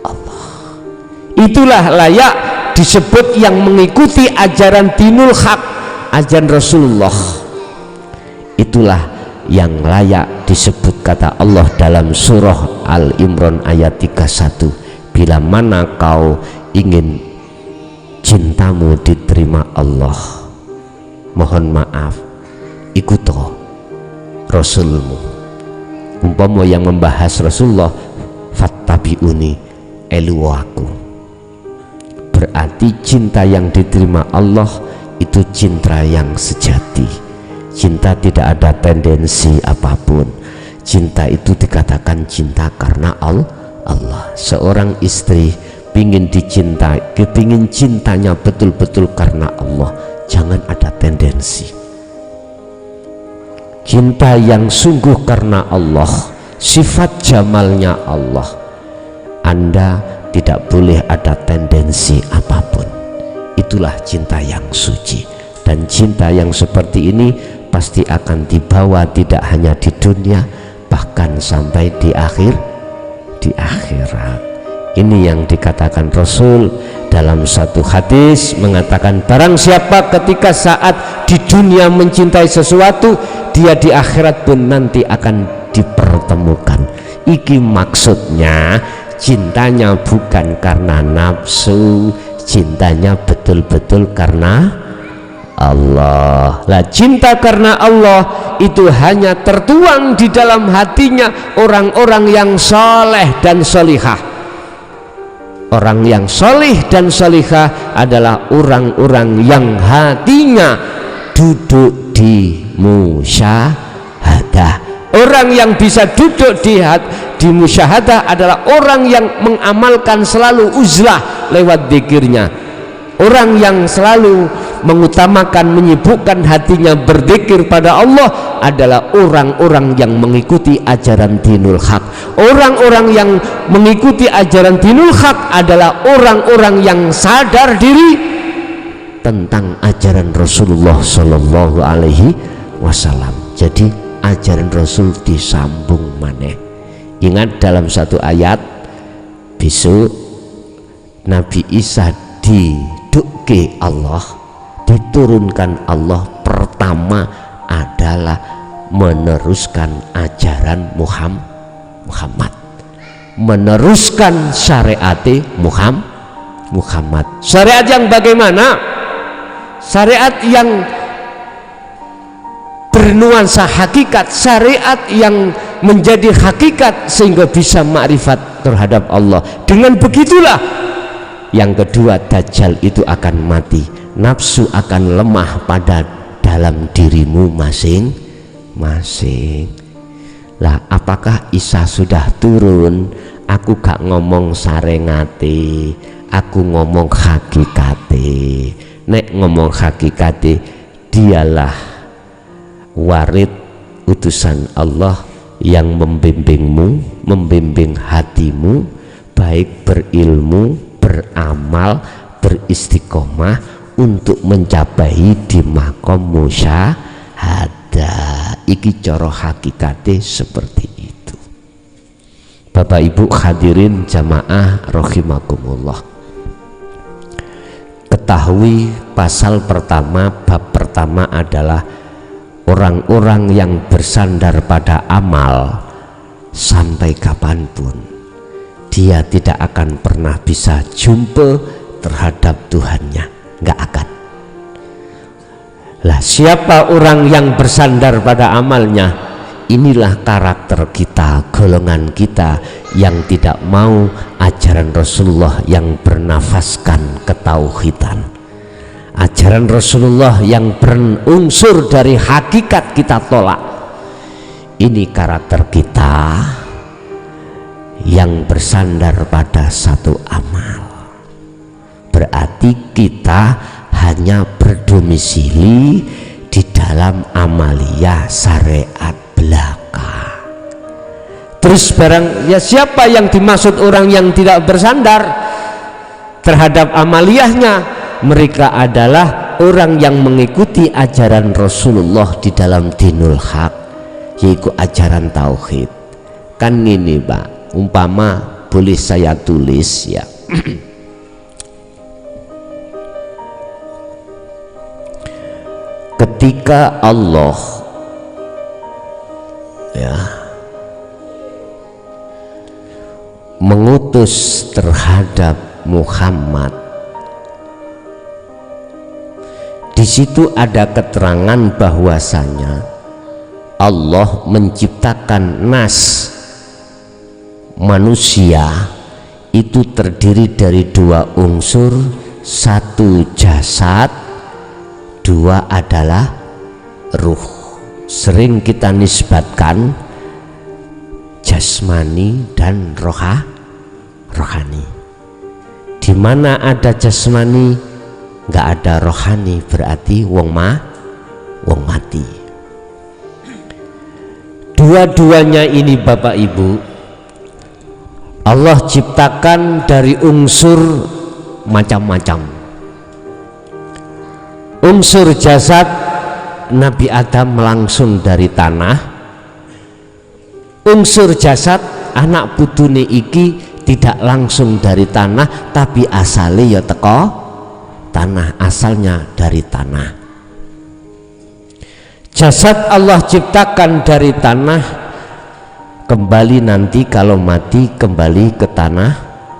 Allah. Itulah layak disebut yang mengikuti ajaran dinul haq, ajaran Rasulullah. Itulah yang layak disebut kata Allah dalam surah Al-Imran ayat 31, bila mana kau ingin cintamu diterima Allah, mohon maaf ikutoh Rasulmu. Umpama yang membahas Rasulullah, fattabi'uni, elu aku, berarti cinta yang diterima Allah itu cinta yang sejati. Cinta tidak ada tendensi apapun. Cinta itu dikatakan cinta karena Allah. Seorang istri pingin dicintai, kepingin cintanya betul-betul karena Allah, jangan ada tendensi. cinta yang sungguh karena Allah, sifat jamalnya Allah, Anda tidak boleh ada tendensi apapun. Itulah cinta yang suci. Dan cinta yang seperti ini pasti akan dibawa tidak hanya di dunia, bahkan sampai di akhirat. Ini yang dikatakan Rasul dalam satu hadis, mengatakan barang siapa ketika saat di dunia mencintai sesuatu, dia di akhirat pun nanti akan dipertemukan. Iki maksudnya cintanya bukan karena nafsu, cintanya betul-betul karena Allah. Lah cinta karena Allah itu hanya tertuang di dalam hatinya orang-orang yang soleh dan solihah. Orang yang solih dan solihah adalah orang-orang yang hatinya duduk di musyahadah. Orang yang bisa duduk di musyahadah adalah orang yang mengamalkan selalu uzlah lewat zikirnya. Orang yang selalu mengutamakan, menyibukkan hatinya berzikir pada Allah adalah orang-orang yang mengikuti ajaran dinul haq. Orang-orang yang mengikuti ajaran dinul haq adalah orang-orang yang sadar diri tentang ajaran Rasulullah Shallallahu Alaihi Wasallam. Jadi ajaran Rasul disambung maneh. Ingat dalam satu ayat, besok Nabi Isa diduke Allah, diturunkan Allah, pertama adalah meneruskan ajaran Muhammad, meneruskan syariat Muhammad. Syariat yang bagaimana? Syariat yang bernuansa hakikat, syariat yang menjadi hakikat sehingga bisa makrifat terhadap Allah. Dengan begitulah yang kedua, Dajjal itu akan mati, nafsu akan lemah pada dalam dirimu masing-masing. Lah apakah Isa sudah turun? Aku gak ngomong sarengate, aku ngomong hakikate. Nek ngomong hakikate, dialah warid utusan Allah yang membimbingmu, membimbing hatimu, baik berilmu, beramal, beristiqomah untuk mencapai di makom musyahadah. Iki coro hakikate seperti itu. Bapak Ibu hadirin jamaah rahimakumullah, ketahui pasal pertama, bab pertama adalah orang-orang yang bersandar pada amal sampai kapanpun dia tidak akan pernah bisa jumpa terhadap Tuhannya, nggak akan. Lah siapa orang yang bersandar pada amalnya? Inilah karakter kita, golongan kita yang tidak mau ajaran Rasulullah yang bernafaskan ketauhidan, ajaran Rasulullah yang berunsur dari hakikat kita tolak. Ini karakter kita yang bersandar pada satu amal. Berarti kita hanya berdomisili di dalam amaliyah syariat belaka. Terus barang ya siapa yang dimaksud orang yang tidak bersandar terhadap amaliyahnya? Mereka adalah orang yang mengikuti ajaran Rasulullah di dalam dinul haq, yaitu ajaran tauhid. Kan ini Pak, umpama boleh saya tulis ya. Ketika Allah ya mengutus terhadap Muhammad, di situ ada keterangan bahwasanya Allah menciptakan nas manusia itu terdiri dari dua unsur, satu jasad, dua adalah ruh. Sering kita nisbatkan jasmani dan rohani. Di mana ada jasmani nggak ada rohani, berarti wong mati. Dua-duanya ini Bapak Ibu Allah ciptakan dari unsur macam-macam. Unsur jasad Nabi Adam langsung dari tanah. Unsur jasad anak putune iki tidak langsung dari tanah, tapi asalnya ya teko tanah, asalnya dari tanah. Jasad Allah ciptakan dari tanah, kembali nanti kalau mati kembali ke tanah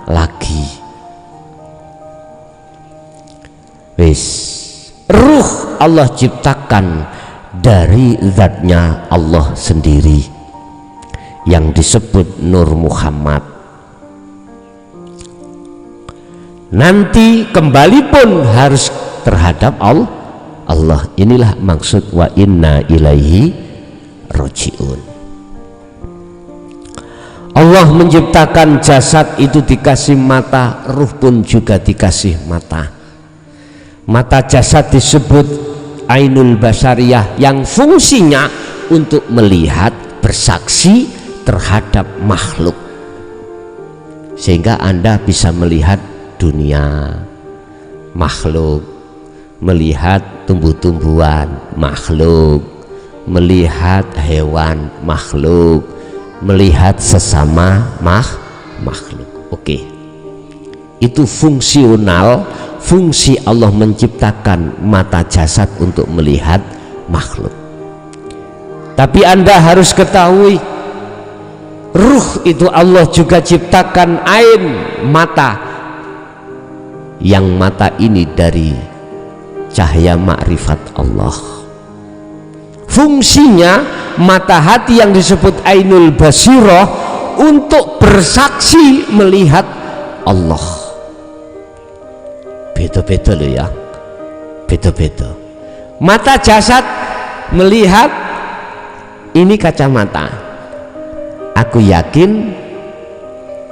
lagi. Wis, ruh Allah ciptakan dari zatnya Allah sendiri yang disebut Nur Muhammad. Nanti kembali pun harus terhadap Allah. Inilah maksud wa inna ilaihi rojiun. Allah menciptakan jasad itu dikasih mata, ruh pun juga dikasih mata. Mata jasad disebut ainul basariyah yang fungsinya untuk melihat, bersaksi terhadap makhluk, sehingga Anda bisa melihat dunia, makhluk, melihat tumbuh-tumbuhan, makhluk, melihat hewan, makhluk, melihat sesama makhluk. Oke, itu fungsional. Fungsi Allah menciptakan mata jasad untuk melihat makhluk. Tapi Anda harus ketahui, ruh itu Allah juga ciptakan ain, mata, yang mata ini dari cahaya makrifat Allah. Fungsinya mata hati yang disebut ainul basirah untuk bersaksi melihat Allah. Beda-beda loh ya, beda-beda. Mata jasad melihat, ini kacamata. Aku yakin,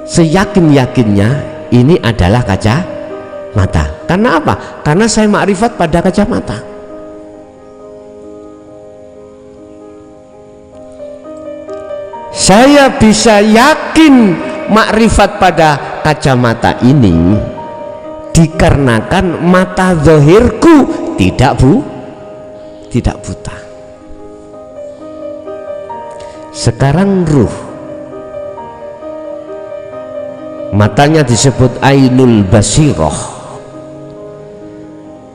seyakin-yakinnya ini adalah kacamata. Karena apa? Karena saya makrifat pada kacamata. Saya bisa yakin makrifat pada kacamata ini dikarenakan mata zahirku tidak buta. Sekarang ruh, matanya disebut ainul basirah.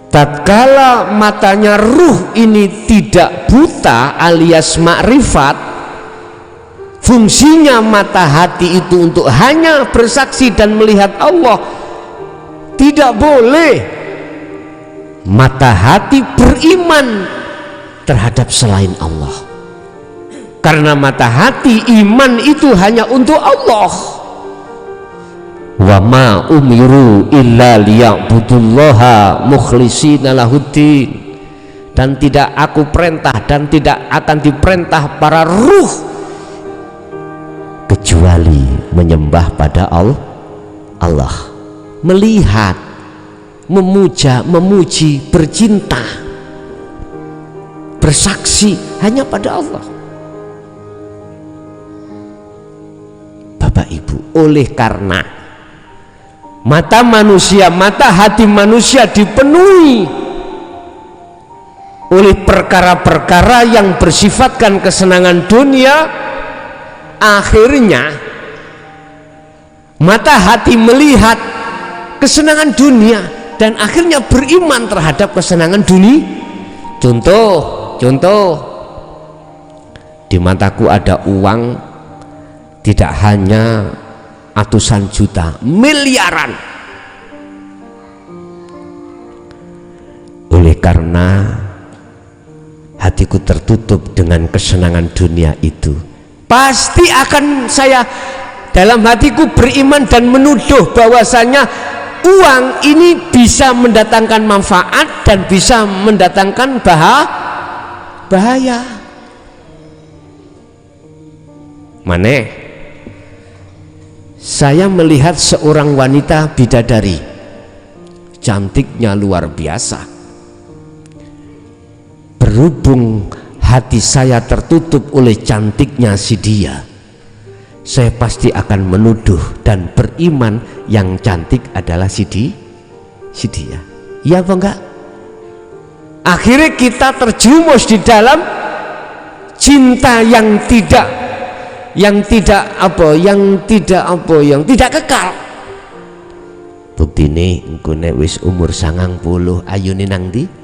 Tatkala matanya ruh ini tidak buta alias makrifat, fungsinya mata hati itu untuk hanya bersaksi dan melihat Allah. Tidak boleh mata hati beriman terhadap selain Allah, karena mata hati iman itu hanya untuk Allah. Wa ma umiru illa liya'budullaha mukhlishina lahuddin, dan tidak aku perintah dan tidak akan diperintah para ruh kecuali menyembah pada Allah, melihat, memuja, memuji, bercinta, bersaksi hanya pada Allah. Bapak Ibu, oleh karena mata manusia, mata hati manusia dipenuhi oleh perkara-perkara yang bersifatkan kesenangan dunia, akhirnya mata hati melihat kesenangan dunia dan akhirnya beriman terhadap kesenangan dunia. Contoh, di mataku ada uang, tidak hanya ratusan juta, miliaran. Oleh karena hatiku tertutup dengan kesenangan dunia itu, pasti akan saya dalam hatiku beriman dan menuduh bahwasanya uang ini bisa mendatangkan manfaat dan bisa mendatangkan bahaya. Maneh, saya melihat seorang wanita bidadari, cantiknya luar biasa. Berhubung hati saya tertutup oleh cantiknya si dia, saya pasti akan menuduh dan beriman yang cantik adalah si dia. Iya apa enggak? Akhirnya kita terjumus di dalam cinta yang tidak kekal. Buktine engko nek wis umur 90 ayune nang ndi?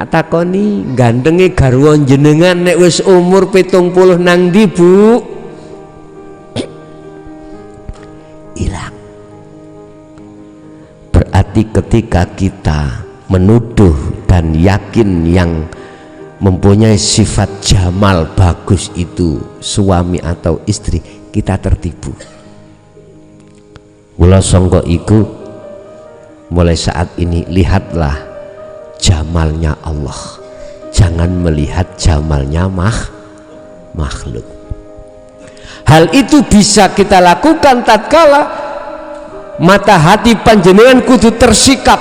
Takoni gandenge garwa jenengan nek wis umur 70 nang ndi, Bu? Hilang. Berarti ketika kita menuduh dan yakin yang mempunyai sifat jamal bagus itu suami atau istri, kita tertipu. Mula sangka iku mulai saat ini lihatlah jamalnya Allah, jangan melihat jamalnya makhluk. Hal itu bisa kita lakukan tatkala mata hati panjenengan kudu tersikap.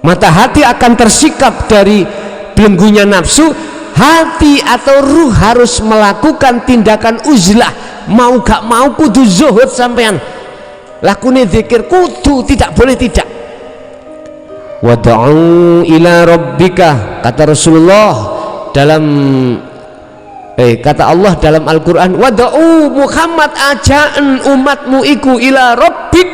Mata hati akan tersikap dari belenggunya nafsu. Hati atau ruh harus melakukan tindakan uzlah, mau gak mau kudu zuhud sampean. Lakune zikir kudu, tidak boleh tidak. Wad'u ila rabbika, kata Rasulullah dalam kata Allah dalam Al-Qur'an, wad'u Muhammad ajaan umatmu iku ila rabbik,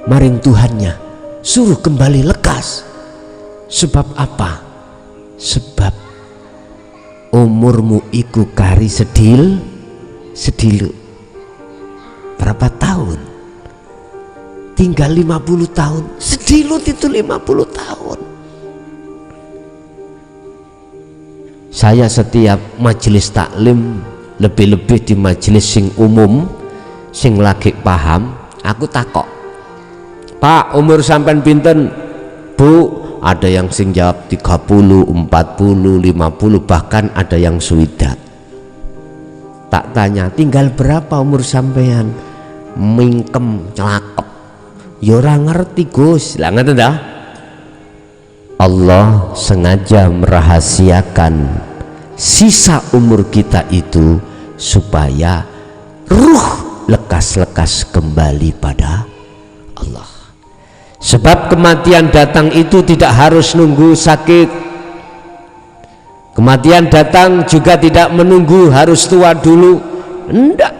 maring Tuhannya, suruh kembali lekas. Sebab apa? Sebab umurmu iku kari sedilu. Berapa tahun? Tinggal 50 tahun. Sedilut itu 50 tahun. Saya setiap majelis taklim, lebih-lebih di majelis sing umum, sing lagi paham, aku takok, Pak, umur sampean pinten? Bu, ada yang sing jawab 30, 40, 50, bahkan ada yang swidak. Tak tanya, tinggal berapa umur sampean? Mingkem celakep. Ya ora ngerti, Gus. Lah ngoten dah. Allah sengaja merahasiakan sisa umur kita itu supaya ruh lekas-lekas kembali pada Allah. Sebab kematian datang itu tidak harus nunggu sakit. Kematian datang juga tidak menunggu harus tua dulu. Enggak.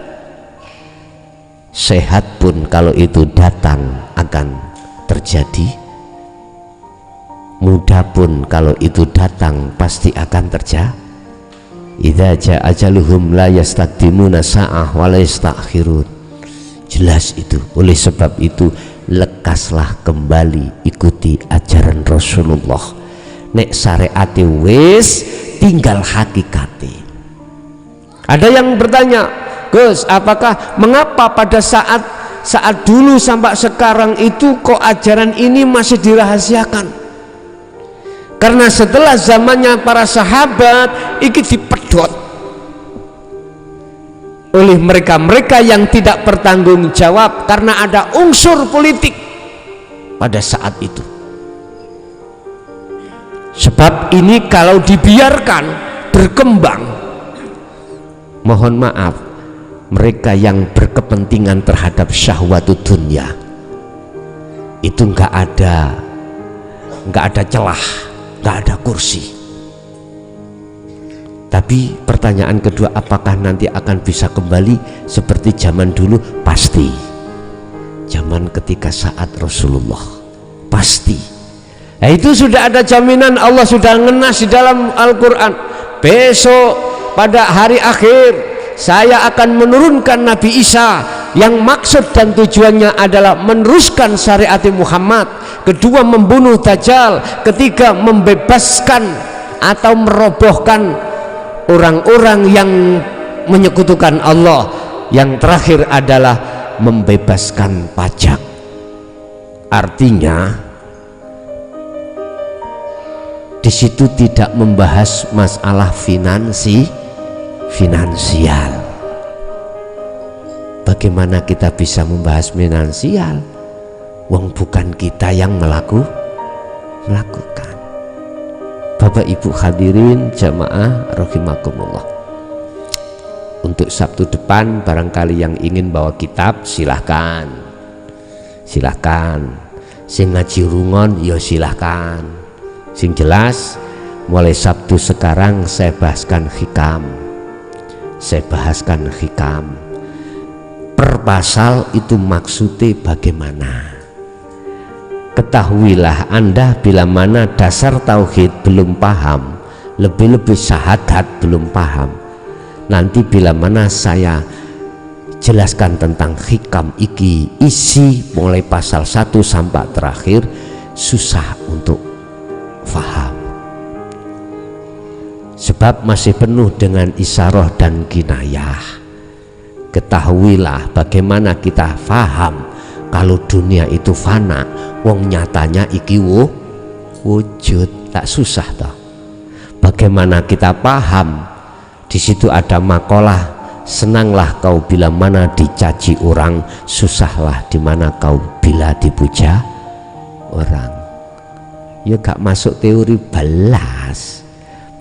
Sehat pun kalau itu datang akan terjadi. Muda pun kalau itu datang pasti akan terjadi. Idza jaa ajaluhum la yastaqdimuna sa'ah wa la yastakhirun. Jelas itu. Oleh sebab itu lekaslah kembali ikuti ajaran Rasulullah. Nek syariate wis tinggal hakikate. Ada yang bertanya, Gus, apakah mengapa pada saat dulu sampai sekarang itu kok ajaran ini masih dirahasiakan? Karena setelah zamannya para sahabat iki dipedhot oleh mereka-mereka yang tidak bertanggung jawab karena ada unsur politik pada saat itu. Sebab ini kalau dibiarkan berkembang, mohon maaf, mereka yang berkepentingan terhadap syahwatud dunya itu nggak ada celah, nggak ada kursi. Tapi pertanyaan kedua, apakah nanti akan bisa kembali seperti zaman dulu? Pasti. Zaman ketika saat Rasulullah, pasti. Nah, itu sudah ada jaminan. Allah sudah ngenas di dalam Al-Quran. Besok pada hari akhir saya akan menurunkan Nabi Isa, yang maksud dan tujuannya adalah meneruskan syariat Muhammad. Kedua, membunuh Dajjal. Ketiga, membebaskan atau merobohkan orang-orang yang menyekutukan Allah. Yang terakhir adalah membebaskan pajak. Artinya di situ tidak membahas masalah finansial. Bagaimana kita bisa membahas finansial? Wong bukan kita yang lakukan. Bapak Ibu hadirin jamaah rahimakumullah, untuk Sabtu depan barangkali yang ingin bawa kitab silahkan, sing ngaji rungon ya silahkan. Sing jelas mulai Sabtu sekarang saya bahaskan hikam per pasal itu maksudnya bagaimana. Ketahuilah Anda bila mana dasar tauhid belum paham, lebih-lebih syahadat belum paham, nanti bila mana saya jelaskan tentang hikam iki, isi mulai pasal 1 sampai terakhir susah untuk faham, sebab masih penuh dengan isyarah dan kinayah. Ketahuilah bagaimana kita faham kalau dunia itu fana, wong nyatanya iki wujud, tak susah toh. Bagaimana kita paham, di situ ada makalah, senanglah kau bila mana dicaci orang, susahlah di mana kau bila dipuja orang. Ya gak masuk teori belas,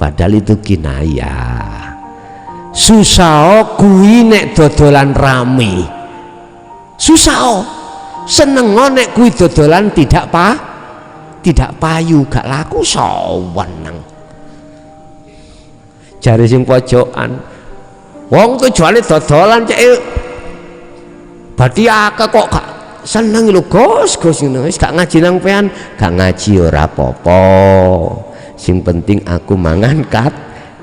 padahal itu kinayah. Susah kuwi nek dodolan rame, susah seneng nek kuwi dodolan tidak payu, gak laku saweneng. Jare sing pojokan, wong tujuane dodolan cek berarti akeh kok gak seneng lho Gus ngono, wis gak ngaji nang pean, gak ngaji ora apa-apa, sing penting aku mangan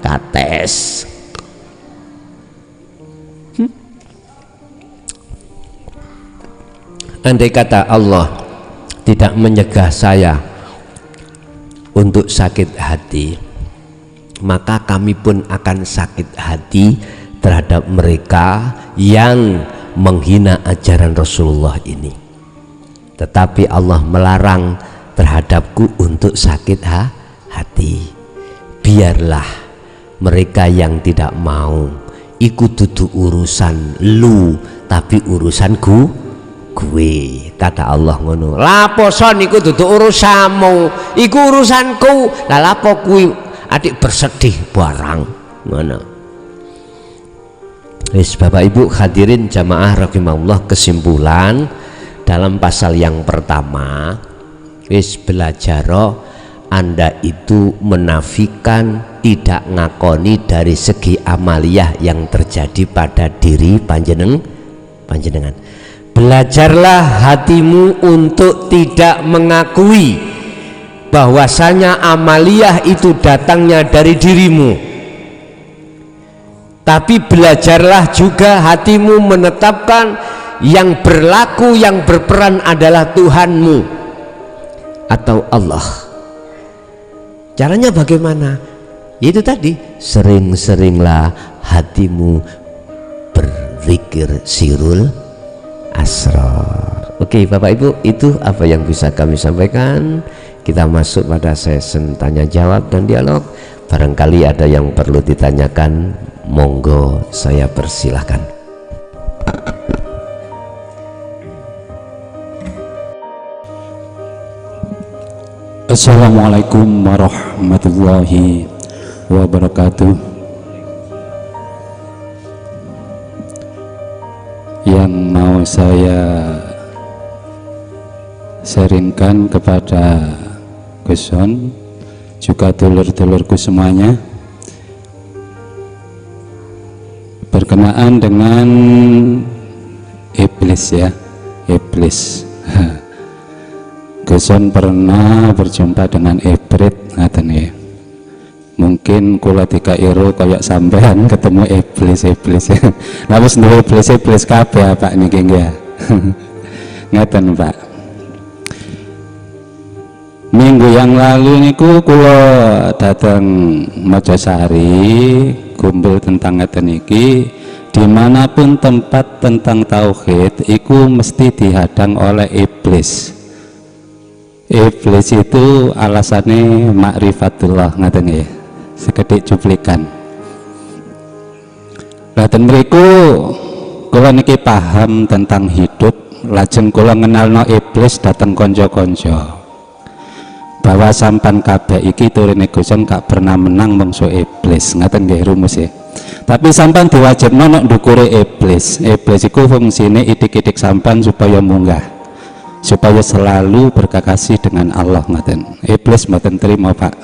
kates. Andai kata Allah tidak menyegah saya untuk sakit hati, maka kami pun akan sakit hati terhadap mereka yang menghina ajaran Rasulullah ini. Tetapi Allah melarang terhadapku untuk sakit hati. Biarlah mereka yang tidak mau, ikut dudu urusan lu, tapi urusanku gue, kata Allah ngono. Lapo son iku dudu urusanmu, iku urusanku. Lah lapo kuwi adik bersedih barang ngono. Wis Bapak Ibu hadirin jamaah rahimahullah, kesimpulan dalam pasal yang pertama, wis belajar Anda itu menafikan, tidak ngakoni dari segi amaliyah yang terjadi pada diri panjenengan. Belajarlah hatimu untuk tidak mengakui bahwasanya amaliyah itu datangnya dari dirimu, tapi belajarlah juga hatimu menetapkan yang berlaku, yang berperan adalah Tuhanmu atau Allah. Caranya bagaimana? Itu tadi, sering-seringlah hatimu berzikir sirul asrar. Oke Bapak Ibu, itu apa yang bisa kami sampaikan. Kita masuk pada sesi tanya jawab dan dialog. Barangkali ada yang perlu ditanyakan, monggo saya persilahkan. Assalamualaikum warahmatullahi wabarakatuh. Yang mau saya sharingkan kepada Guson juga dulur-dulurku semuanya berkenaan dengan iblis ya, iblis. Guson pernah berjumpa dengan ibrit ngaten ya. Mungkin kula dikairu kayak sampean ketemu iblis ya. Lah wis duwe iblis kabeh Pak niki nggih ya. Ngaten Pak. Minggu yang lalu niku kula datang Mojosari kumpul tentang ngaten iki, dimanapun tempat tentang tauhid iku mesti dihadang oleh iblis. Iblis itu alasannya ma'rifatullah ngaten ya. Sekedhik cuplikan. Laten mriku kula niki paham tentang hidup, lajeng kula ngenalno iblis dateng konco-konco. bahwa sampan kabeh iki turune Gusti gak pernah menang mungsuh iblis, ngaten nggih rumus ya. Tapi sampan diwajibno nek ndukure iblis. Iblis iku fungsine idik-idik sampan supaya munggah, supaya selalu berkekasih dengan Allah ngaten. Iblis mboten terima Pak.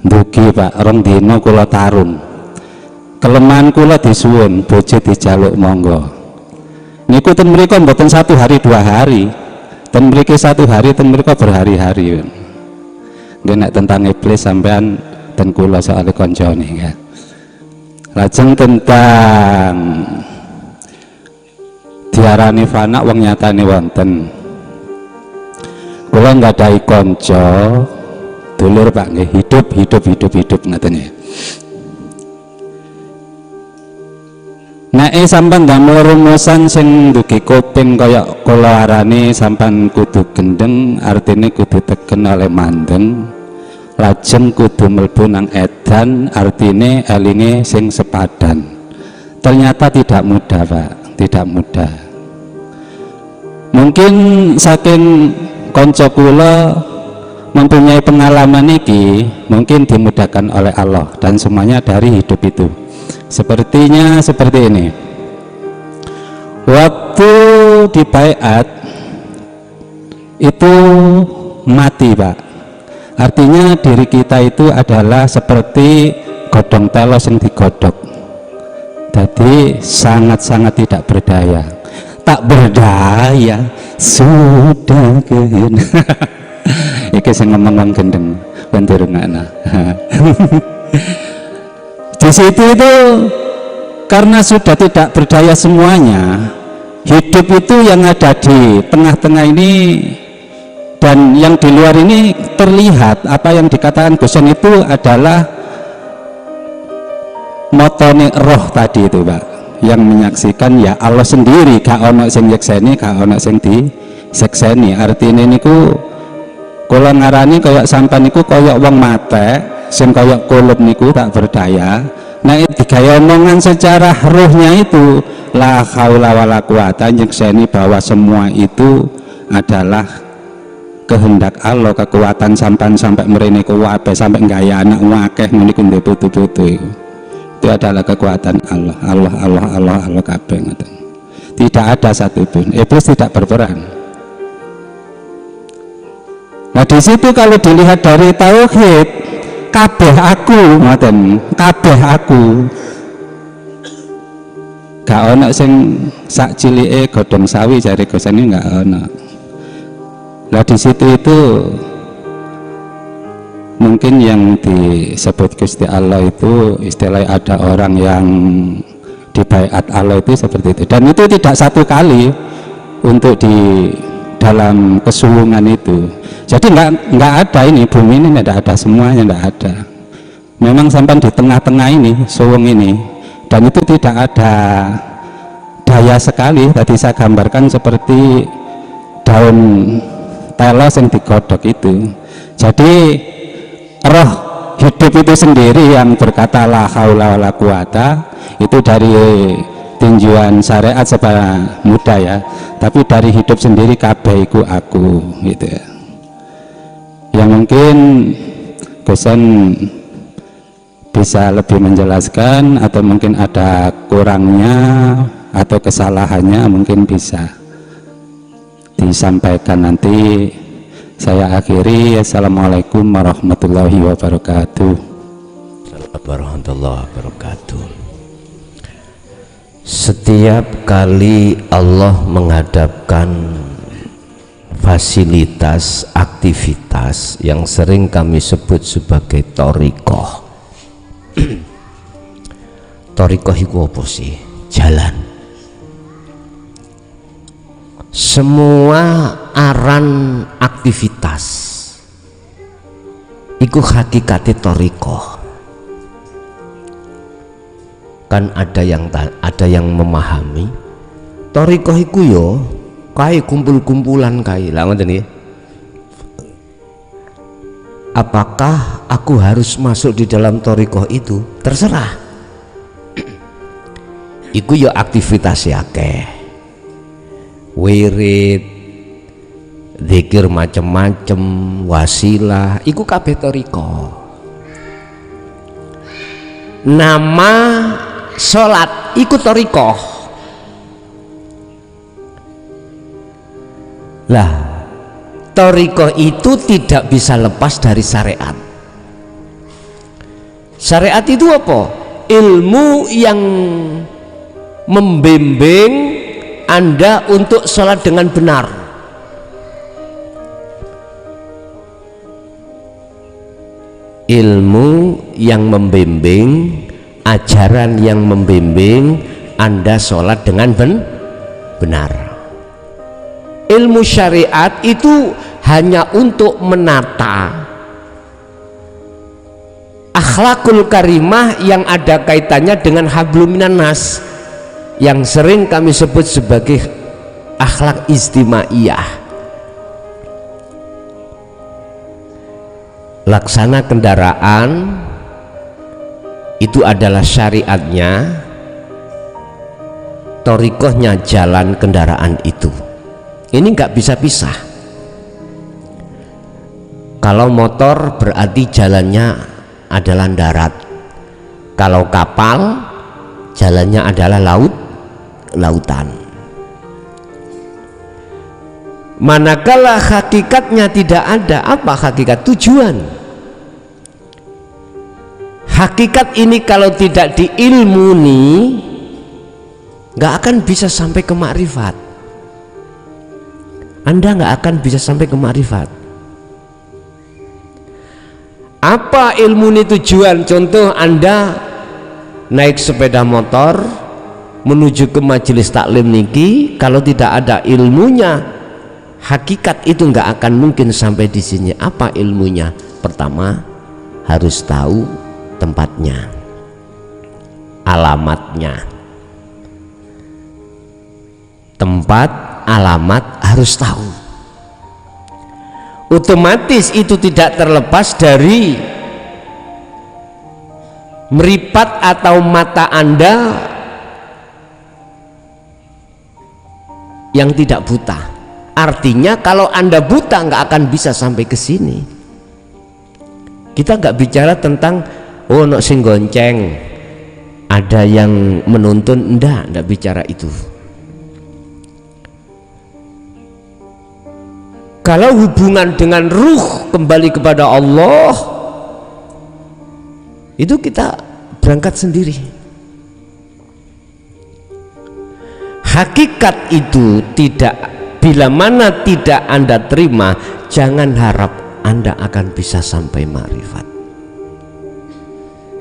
Ndugi Pak, rong dina kula tarung. Kelemahan kula disuwun, bojo dijaluk monggo. Niku ten mriku mboten 1 hari 2 hari. Ten mriki 1 hari, ten mriku berhari-hari. Nggih nek tentang iblis sampean ten kula soal kancane ya. Lajeng tentang diarani fana wong nyatane wonten. Kula nggadahi kanca dulur Pak nggih, hidup ngaten ya. Nek sampean ndamel rumusan sing dugi kuping kaya kula arani sampean kudu gendeng, artine kudu tegen oleh mandeng. Lajeng kudu mlebu nang edan, artine elinge sing sepadan. Ternyata tidak mudah Pak, tidak mudah. Mungkin saking kanca kula mempunyai pengalaman iki, mungkin dimudahkan oleh Allah dan semuanya dari hidup itu. Sepertinya seperti ini. Waktu di baiat itu mati Pak. Artinya diri kita itu adalah seperti godhong telos yang digodhog. Jadi sangat-sangat tidak berdaya. Tak berdaya sudah kehilangan. Iki sing ngomong gendeng penturungana. Di situ itu karena sudah tidak berdaya semuanya, hidup itu yang ada di tengah-tengah ini dan yang di luar ini terlihat. Apa yang dikatakan Gusti itu adalah motone roh tadi itu Pak, yang menyaksikan ya Allah sendiri, gak ono sing nyekseni, gak ono sing disekseni. Artinya niku kula ngarani kaya sampan niku kaya wong mate sing kaya kulup niku tak berdaya. Nah digawe omongan secara ruhnya itu la haula wala quwata, nyekseni bahwa semua itu adalah kehendak Allah, kekuatan sampan sampai mrene kuwabe sampai gaya anak wakeh ngene ku ndek putu-putu itu adalah kekuatan Allah. Allah kabeh ngoten. Tidak ada satupun iblis tidak berperan. Nah di situ kalau dilihat dari tauhid, kabeh aku ngoten, kabeh aku. Gak ono sing sak cilike godhong sawi jare Gusane gak ono. Lah di situ itu mungkin yang disebut Gusti Allah itu istilah ada orang yang dibaiat Allah itu seperti itu, dan itu tidak satu kali untuk di dalam kesuwungan itu. Jadi nggak ada ini, bumi ini tidak ada semuanya, tidak ada. Memang sampai di tengah-tengah ini suwung ini, dan itu tidak ada daya sekali. Tadi saya gambarkan seperti daun telos yang digodok itu. Jadi roh hidup itu sendiri yang berkata la haula wala quwata itu dari tinjuan syariat secara mudah ya, tapi dari hidup sendiri kabeh iku aku gitu ya. Yang mungkin Gusan bisa lebih menjelaskan atau mungkin ada kurangnya atau kesalahannya mungkin bisa disampaikan nanti. Saya akhiri. Assalamualaikum warahmatullahi wabarakatuh. Assalamualaikum warahmatullahi wabarakatuh. Setiap kali Allah menghadapkan fasilitas aktivitas yang sering kami sebut sebagai thariqah. Thariqah itu apa sih? Jalan. Semua aran aktivitas iku hakikate thariqah. Kan ada yang memahami thariqah iku yo kae kumpul-kumpulan kae. Lah ngoten nggih. Apakah aku harus masuk di dalam thariqah itu? Terserah. Iku yo aktivitas akeh. Wirid, zikir macem-macem, wasilah, iku kabeh thariqah. Nama sholat iku thariqah. Lah, thariqah itu tidak bisa lepas dari syariat. Syariat itu apa? Ilmu yang membimbing Anda untuk sholat dengan benar. Ilmu yang membimbing, ajaran yang membimbing Anda sholat dengan benar. Ilmu syariat itu hanya untuk menata akhlakul karimah yang ada kaitannya dengan hablum minan nas, yang sering kami sebut sebagai akhlak istimaiyah. Laksana kendaraan itu adalah syariatnya, thariqahnya jalan kendaraan itu. Ini nggak bisa pisah. Kalau motor berarti jalannya adalah darat, kalau kapal jalannya adalah lautan. Manakala hakikatnya tidak ada, apa hakikat? Tujuan. Hakikat ini kalau tidak diilmuni nggak akan bisa sampai ke makrifat. Anda nggak akan bisa sampai ke makrifat. Apa ilmu ini tujuan? Contoh, Anda naik sepeda motor menuju ke majelis taklim niki, kalau tidak ada ilmunya, hakikat itu nggak akan mungkin sampai di sini. Apa ilmunya? Pertama, harus tahu tempatnya, alamatnya. Tempat, alamat harus tahu. Otomatis itu tidak terlepas dari meripat atau mata Anda yang tidak buta. Artinya kalau Anda buta nggak akan bisa sampai ke sini. Kita nggak bicara tentang oh no sing gonceng, ada yang menuntun, enggak bicara itu. Kalau hubungan dengan ruh kembali kepada Allah, itu kita berangkat sendiri. Hakikat itu tidak, bila mana tidak Anda terima, jangan harap Anda akan bisa sampai makrifat.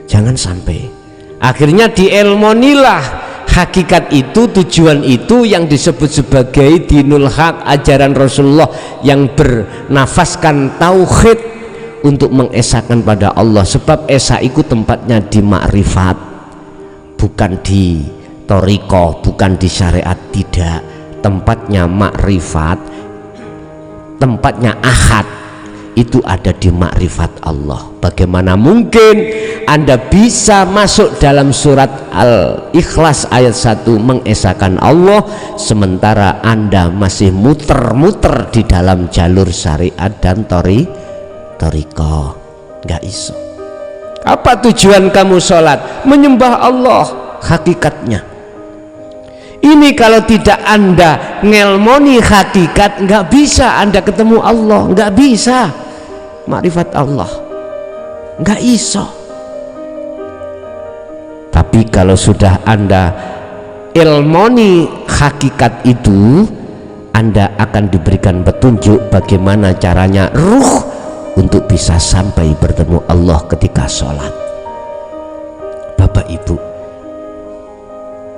Jangan sampai. Akhirnya diilmonilah hakikat itu, tujuan itu yang disebut sebagai dinul haq, ajaran Rasulullah yang bernafaskan tauhid untuk mengesahkan pada Allah. Sebab esa itu tempatnya di makrifat, bukan di thariqah, bukan di syariat. Tidak, tempatnya makrifat, tempatnya ahad itu ada di makrifat Allah. Bagaimana mungkin Anda bisa masuk dalam surat Al-Ikhlas ayat 1 mengesahkan Allah sementara Anda masih muter-muter di dalam jalur syariat dan thariqah? Nggak iso. Apa tujuan kamu sholat? Menyembah Allah hakikatnya. Ini kalau tidak Anda ngelmoni hakikat, nggak bisa Anda ketemu Allah, nggak bisa makrifat Allah, nggak iso. Tapi kalau sudah Anda ilmoni hakikat itu, Anda akan diberikan petunjuk bagaimana caranya ruh untuk bisa sampai bertemu Allah ketika sholat. Bapak Ibu,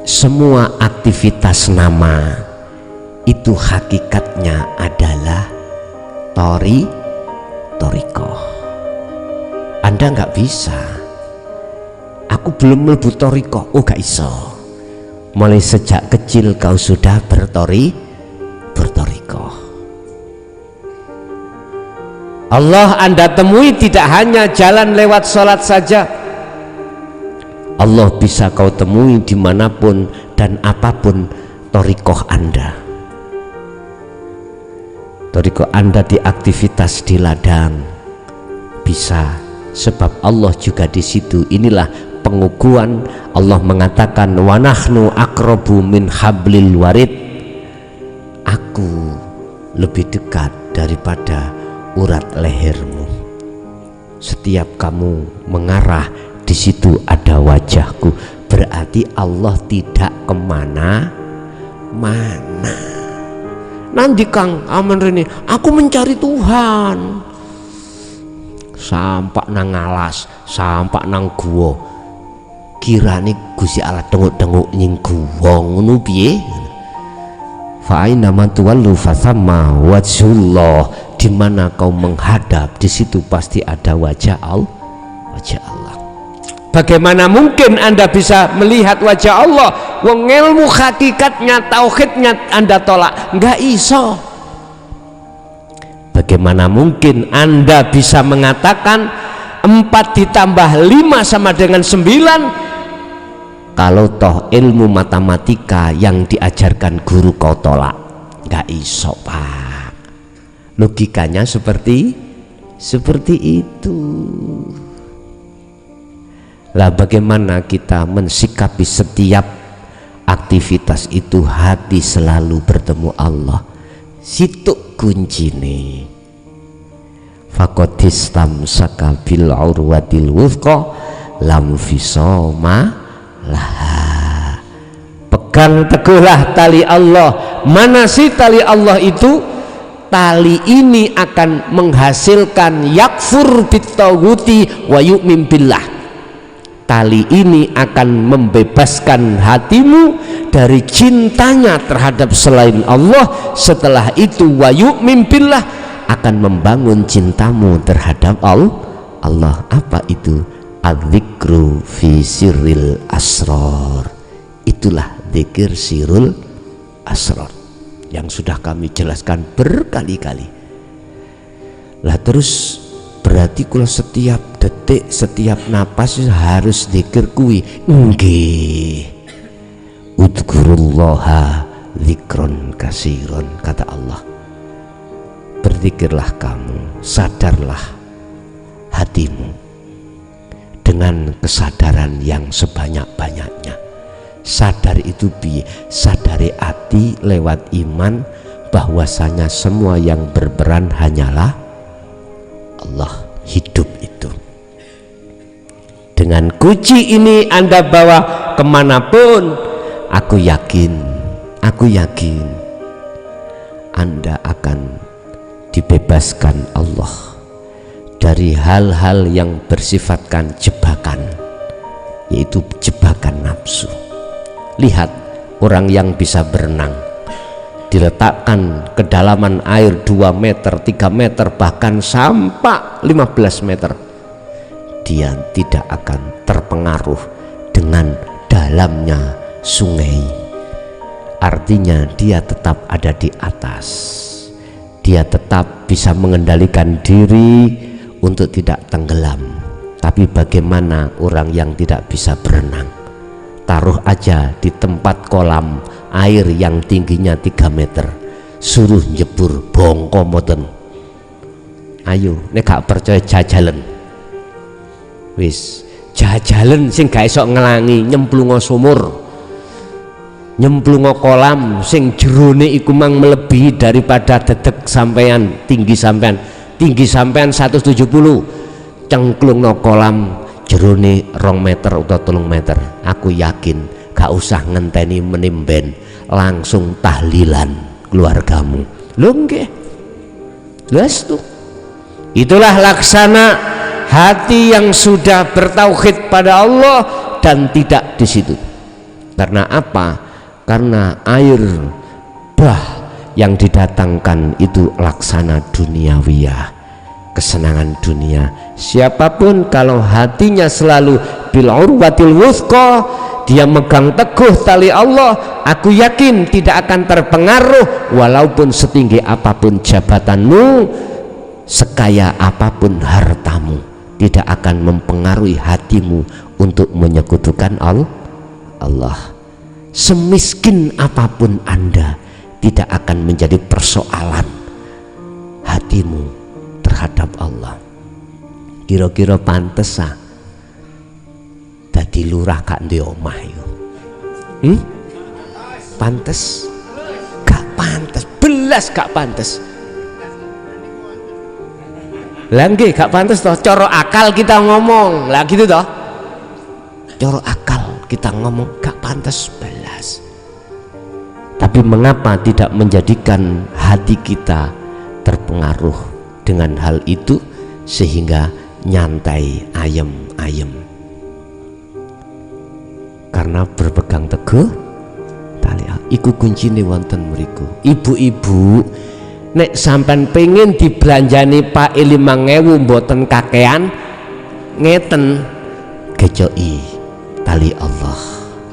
semua aktivitas nama itu hakikatnya adalah thariqah. Anda nggak bisa, aku belum mlebu thariqah, oh gak iso. Mulai sejak kecil kau sudah berthariqah. Allah Anda temui tidak hanya jalan lewat sholat saja. Allah bisa kau temui dimanapun dan apapun thariqah Anda. Toriko Anda di aktivitas di ladang bisa, sebab Allah juga di situ. Inilah pengukuhan. Allah mengatakan wa nahnu aqrabu min hablil warid, aku lebih dekat daripada urat lehermu. Setiap kamu mengarah, di situ ada wajahku. Berarti Allah tidak kemana-mana. Nanti Kang aman Rene, aku mencari Tuhan sampak nang alas, sampak nang guwa, kirane Gusti Allah tenguk-tenguk ning guwa ngono piye? Fa aina man tuwallu fathamma wajhullah, di mana kau menghadap di situ pasti ada wajah Allah. Bagaimana mungkin Anda bisa melihat wajah Allah wong ilmu hakikatnya, tauhidnya Anda tolak? Enggak iso. Bagaimana mungkin Anda bisa mengatakan 4 ditambah 5 sama dengan 9 kalau toh ilmu matematika yang diajarkan guru kau tolak? Enggak iso, Pak. Logikanya seperti itu. Lah bagaimana kita mensikapi setiap aktivitas itu? Hati selalu bertemu Allah, situ kuncine. Faqadis tamsaka bil urwatil wuthqa lam fisoma laha. Pegang teguhlah tali Allah. Mana sih tali Allah itu? Tali ini akan menghasilkan yakfur bittaghuti wa yu'min billah. Tali ini akan membebaskan hatimu dari cintanya terhadap selain Allah. Setelah itu wa yu'min billah, akan membangun cintamu terhadap Allah. Apa itu? Adzikru fi sirril asrar. Itulah dzikir sirrul asrar yang sudah kami jelaskan berkali-kali. Lah terus berarti kalau setiap detik, setiap napas harus dzikir kuwi? Nggih. Udzurullaha dzikron kasiron, kata Allah. Berzikirlah kamu, sadarlah hatimu dengan kesadaran yang sebanyak-banyaknya. Sadar itu piye? Sadari hati lewat iman bahwasanya semua yang berperan hanyalah Allah. Hidup itu dengan kunci ini Anda bawa kemanapun, aku yakin Anda akan dibebaskan Allah dari hal-hal yang bersifatkan jebakan, yaitu jebakan nafsu. Lihat orang yang bisa berenang, diletakkan kedalaman air 2 meter, 3 meter, bahkan sampai 15 meter, dia tidak akan terpengaruh dengan dalamnya sungai. Artinya dia tetap ada di atas, dia tetap bisa mengendalikan diri untuk tidak tenggelam. Tapi bagaimana orang yang tidak bisa berenang? Taruh aja di tempat kolam air yang tingginya 3 meter, suruh nyebur bongko moten. Ayo, nek gak percaya jajalan, wis jajalan sing gak iso ngelangi, nyemplungo sumur, nyemplungo kolam sing jerone iku mang melebihi daripada dedek sampean, tinggi sampean 170, cengklungno kolam jerone 2 meter atau 3 meter. Aku yakin gak usah ngenteni menimben, langsung tahlilan keluargamu. Lho nggih, lestu. Itulah laksana hati yang sudah bertauhid pada Allah dan tidak di situ. Karena apa? Karena air bah yang didatangkan itu laksana duniawiyah, kesenangan dunia. Siapapun kalau hatinya selalu bil urwatil wuthqa, dia megang teguh tali Allah, aku yakin tidak akan terpengaruh walaupun setinggi apapun jabatanmu, sekaya apapun hartamu, tidak akan mempengaruhi hatimu untuk menyekutukan Allah. Semiskin apapun Anda, tidak akan menjadi persoalan hatimu terhadap Allah. Kira-kira pantes dadi lurah gak ndek omah iku? Pantes? Gak pantes, belas gak pantes. Lah nggih gak pantes toh, cara akal kita ngomong. Lah gitu toh. Cara akal kita ngomong gak pantes belas. Tapi mengapa tidak menjadikan hati kita terpengaruh dengan hal itu sehingga nyantai ayem-ayem? Karena berpegang teguh tali iku kuncine wonten mriku. Ibu-ibu nek sampean pengen dibelanjani Pak 5.000 mboten kakean ngeten, gejoki tali Allah.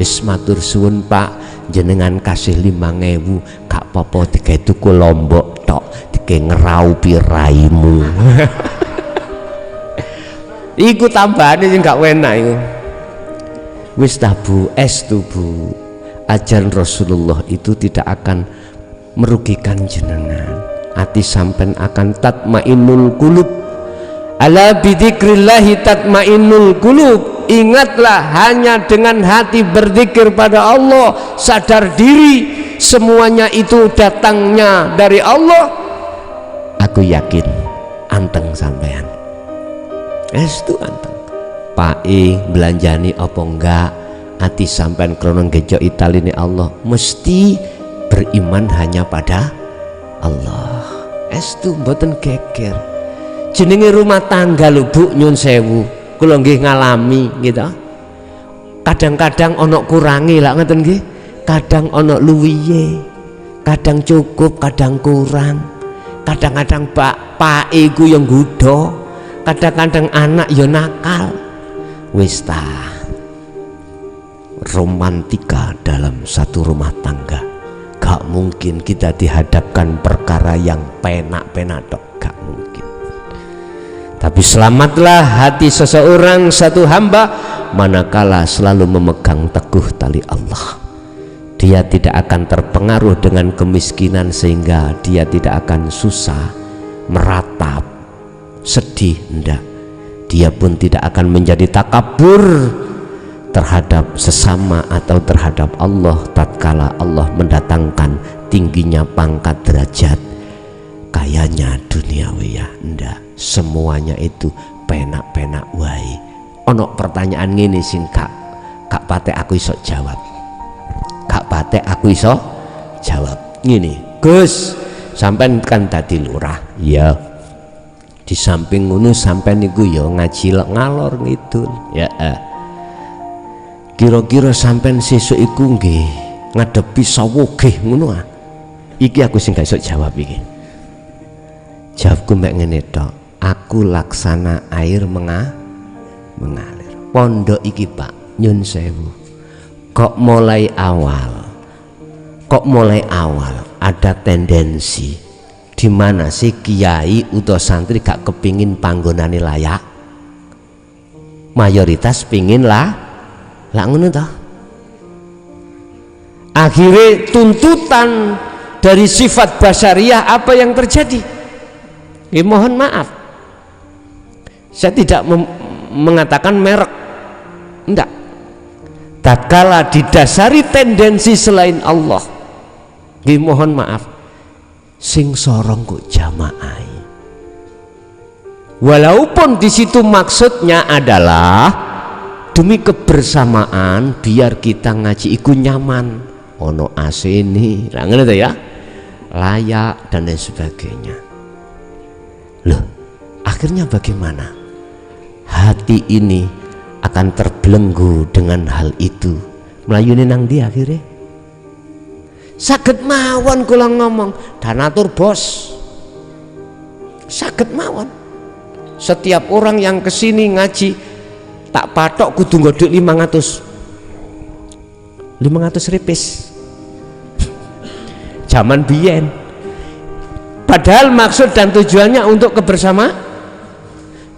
Wis matur suwun Pak, jenengan kasih 5.000 gak apa-apa digawe tuku lombok tok, digawe ngeraupi raimu. Iku tambahane sing gak enak iku. Wis ta Bu, estu Bu, ajaran Rasulullah itu tidak akan merugikan jenengan. Hati sampean akan tatmainnul qulub. Ala bidzikrillahi tatmainnul qulub. Ingatlah, hanya dengan hati berzikir pada Allah, sadar diri semuanya itu datangnya dari Allah. Aku yakin anteng sampean. Estu anteng. Pae belanjani apa enggak, hati sampean krono gejo italine Allah, mesti beriman hanya pada Allah. Estu mboten geger. Jenenge rumah tangga lho Bu, nyun sewu, kula nggih ngalami gitu. Kadang-kadang ono kurangi lah ngeten nggih. Kadang ono luwihe, kadang cukup, kadang kurang. Kadang-kadang pak iku yang nggodha, kadang-kadang anak ya nakal. Wis ta, romantika dalam satu rumah tangga gak mungkin kita dihadapkan perkara yang penak-penak tok, gak mungkin. Tapi selamatlah hati seseorang, satu hamba, manakala selalu memegang teguh tali Allah. Dia tidak akan terpengaruh dengan kemiskinan sehingga dia tidak akan susah, meratap, sedih, enggak. Dia pun tidak akan menjadi takabur terhadap sesama atau terhadap Allah tatkala Allah mendatangkan tingginya pangkat derajat, kayanya duniawi ya. Ndak, semuanya itu penak-penak wae. Ono pertanyaan ngene sing kak patek aku iso jawab. Kak patek aku iso jawab. Ngene, Gus, sampean kan dadi lurah. Ya. Di samping ngono sampean niku ya ngaji ngalor ngidul ya. Kira-kira sampean sesuk iku nggih ngadepi sawogeh ngono ah. Iki aku sing gak iso jawab iki. Jawabku mek ngene tok. Aku laksana air mengalir. Pondok iki Pak, nyun sewu. Kok mulai awal ada tendensi di mana sih kiai atau santri gak kepingin panggonane layak, mayoritas pingin lah ngono toh. Akhirnya tuntutan dari sifat basyariah apa yang terjadi? Mohon maaf, saya tidak mengatakan merek, enggak. Tatkala didasari tendensi selain Allah, mohon maaf, sing sorong kok jamaah. Walaupun di situ maksudnya adalah demi kebersamaan, biar kita ngaji iku nyaman, ono AC ini, ngono ya, layak dan lain sebagainya. Loh, akhirnya bagaimana? Hati ini akan terbelenggu dengan hal itu. Melayuni nang di akhirnya. Saged mawon kula ngomong, danatur bos. Saged mawon. Setiap orang yang kesini ngaji tak patok kudu nggodhok 500 ripis. Zaman biyen. Padahal maksud dan tujuannya untuk kebersamaan.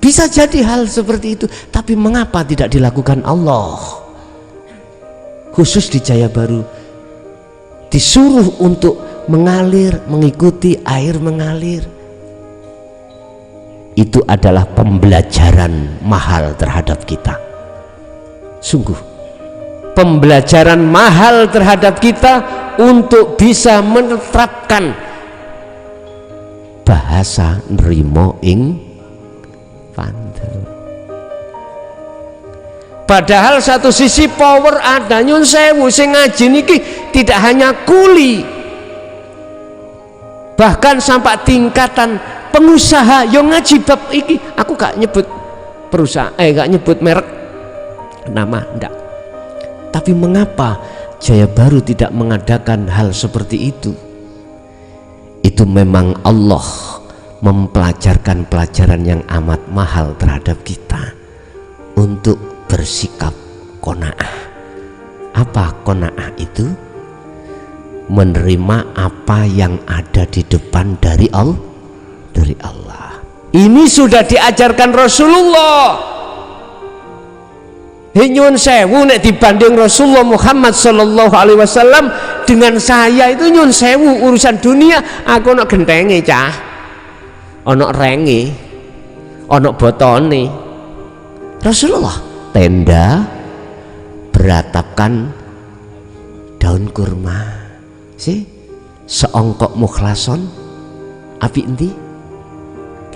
Bisa jadi hal seperti itu, tapi mengapa tidak dilakukan Allah? Khusus di Jaya Baru disuruh untuk mengalir, mengikuti air mengalir. itu adalah pembelajaran mahal terhadap kita. Sungguh pembelajaran mahal terhadap kita untuk bisa menerapkan bahasa nrimo ing pandel. Padahal satu sisi power ada, nyun sewu sing ngaji niki tidak hanya kuli, bahkan sampai tingkatan pengusaha yang ngaji bab iki. Aku gak nyebut perusahaan, gak nyebut merek nama, ndak. Tapi mengapa Jaya Baru tidak mengadakan hal seperti itu? Itu memang Allah mempelajarkan pelajaran yang amat mahal terhadap kita untuk bersikap qanaah. Apa qanaah itu? Menerima apa yang ada di depan dari Allah. Ini sudah diajarkan Rasulullah. Nyun sewu nek dibanding Rasulullah Muhammad sallallahu alaihi wasallam dengan saya itu nyun sewu urusan dunia aku ono gentenge cah, ono renge, ono botone. Rasulullah tenda beratapkan daun kurma sih seongkok mukhlason api endi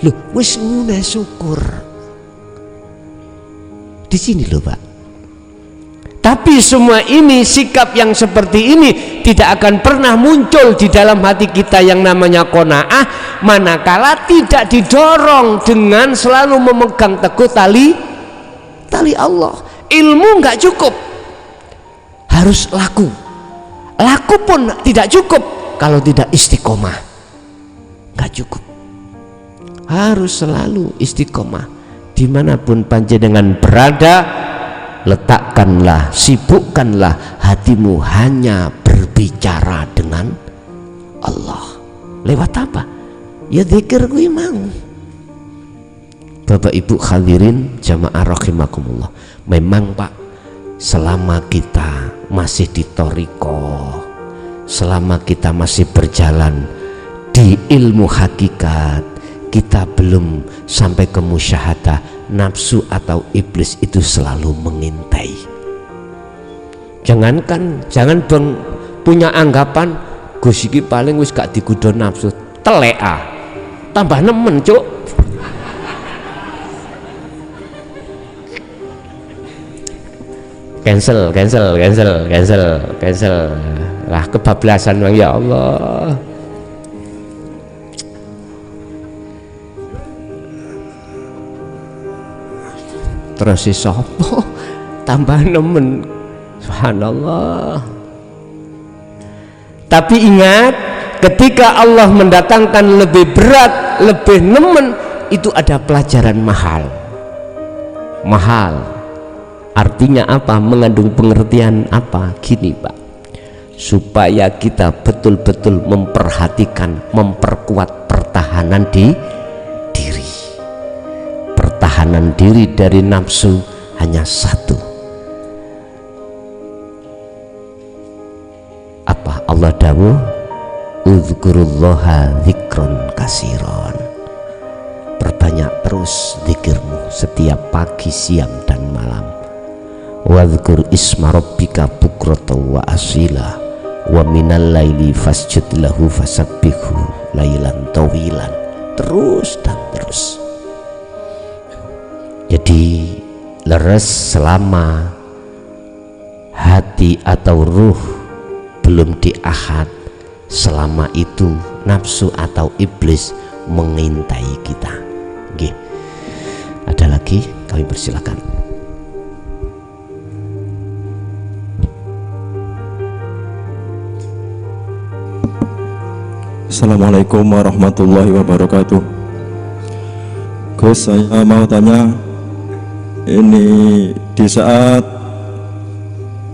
lho wis ngune syukur di sini lho Pak. Tapi semua ini, sikap yang seperti ini tidak akan pernah muncul di dalam hati kita yang namanya qanaah manakala tidak didorong dengan selalu memegang teguh tali Allah. Ilmu nggak cukup, harus laku. Laku pun tidak cukup kalau tidak istiqomah, nggak cukup. Harus selalu istiqomah dimanapun panjenengan berada. Letakkanlah, sibukkanlah hatimu hanya berbicara dengan Allah. Lewat apa? Ya zikir kuwi mau. Bapak Ibu hadirin jamaah rahimakumullah. Memang Pak, selama kita masih di thariqah, selama kita masih berjalan di ilmu hakikat, kita belum sampai ke musyahadah, nafsu atau iblis itu selalu mengintai. Jangan punya anggapan Gus iki paling wis gak digudo nafsu, telek tambah nemen cuk. Cancel lah, kebablasan bang, ya Allah. Terus si sopo tambah nemen, subhanallah. Tapi ingat, ketika Allah mendatangkan lebih berat, lebih nemen, itu ada pelajaran mahal. Artinya apa? Mengandung pengertian apa? Gini Pak, supaya kita betul-betul memperhatikan, memperkuat pertahanan diri. Pertahanan diri dari nafsu hanya satu. Apa? Allah dawuh, uzkurullaha dzikron kasiron. Perbanyak terus zikirmu setiap pagi, siang dan malam. Wadhkur isma rabbika bukratan wa asila wa minal laili fasjud lahu fasabbihu lailan tawilan. Terus dan terus. Jadi leres selama hati atau ruh belum diahad, selama itu nafsu atau iblis mengintai kita. Oke. Ada lagi? Kami persilakan. Assalamualaikum warahmatullahi wabarakatuh. Gus, saya mau tanya, ini di saat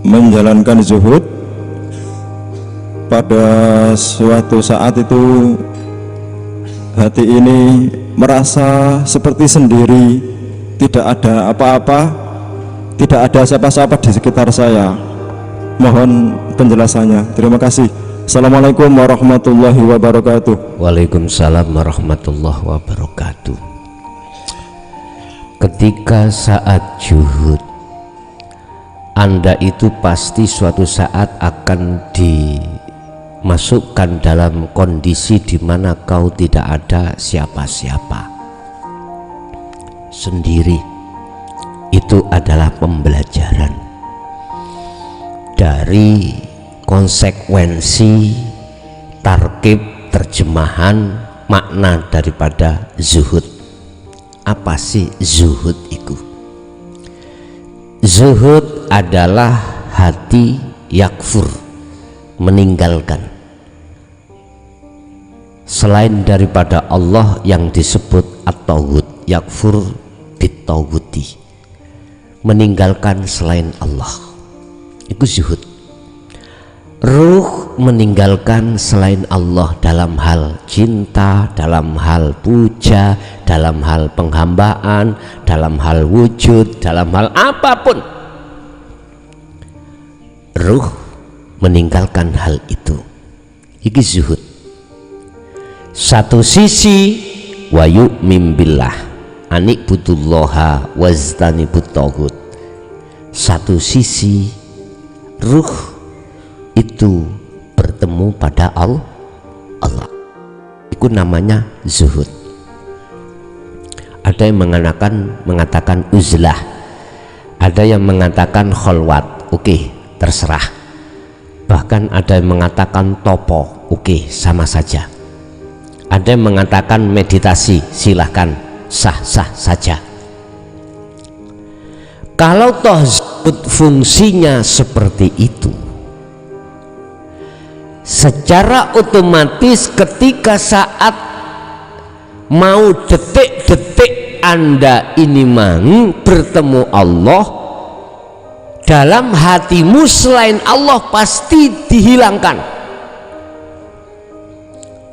menjalankan zuhud, pada suatu saat itu hati ini merasa seperti sendiri, tidak ada apa-apa, tidak ada siapa-siapa di sekitar saya. Mohon penjelasannya. Terima kasih. Assalamualaikum warahmatullahi wabarakatuh. Waalaikumsalam warahmatullahi wabarakatuh. ketika saat zuhud, Anda itu pasti suatu saat akan dimasukkan dalam kondisi di mana kau tidak ada siapa-siapa, sendiri. Itu adalah pembelajaran dari konsekuensi tarkib terjemahan makna daripada zuhud. Apa sih zuhud itu? Zuhud adalah hati yakfur, meninggalkan selain daripada Allah yang disebut at-tauhid, yakfur bit-tauhidi, meninggalkan selain Allah, itu zuhud. Ruh meninggalkan selain Allah dalam hal cinta, dalam hal puja, dalam hal penghambaan, dalam hal wujud, dalam hal apapun. Ruh meninggalkan hal itu, itu zuhud. Satu sisi wa yu'min billah, anikbudullaha waztanibut tauhid. Satu sisi ruh itu bertemu pada Allah, itu namanya zuhud. Ada yang mengatakan uzlah, ada yang mengatakan kholwat, oke, terserah. Bahkan ada yang mengatakan topo, oke, sama saja. Ada yang mengatakan meditasi, silahkan, sah-sah saja. Kalau toh zuhud fungsinya seperti itu, secara otomatis ketika saat mau detik-detik Anda ini mau bertemu Allah, dalam hatimu selain Allah pasti dihilangkan,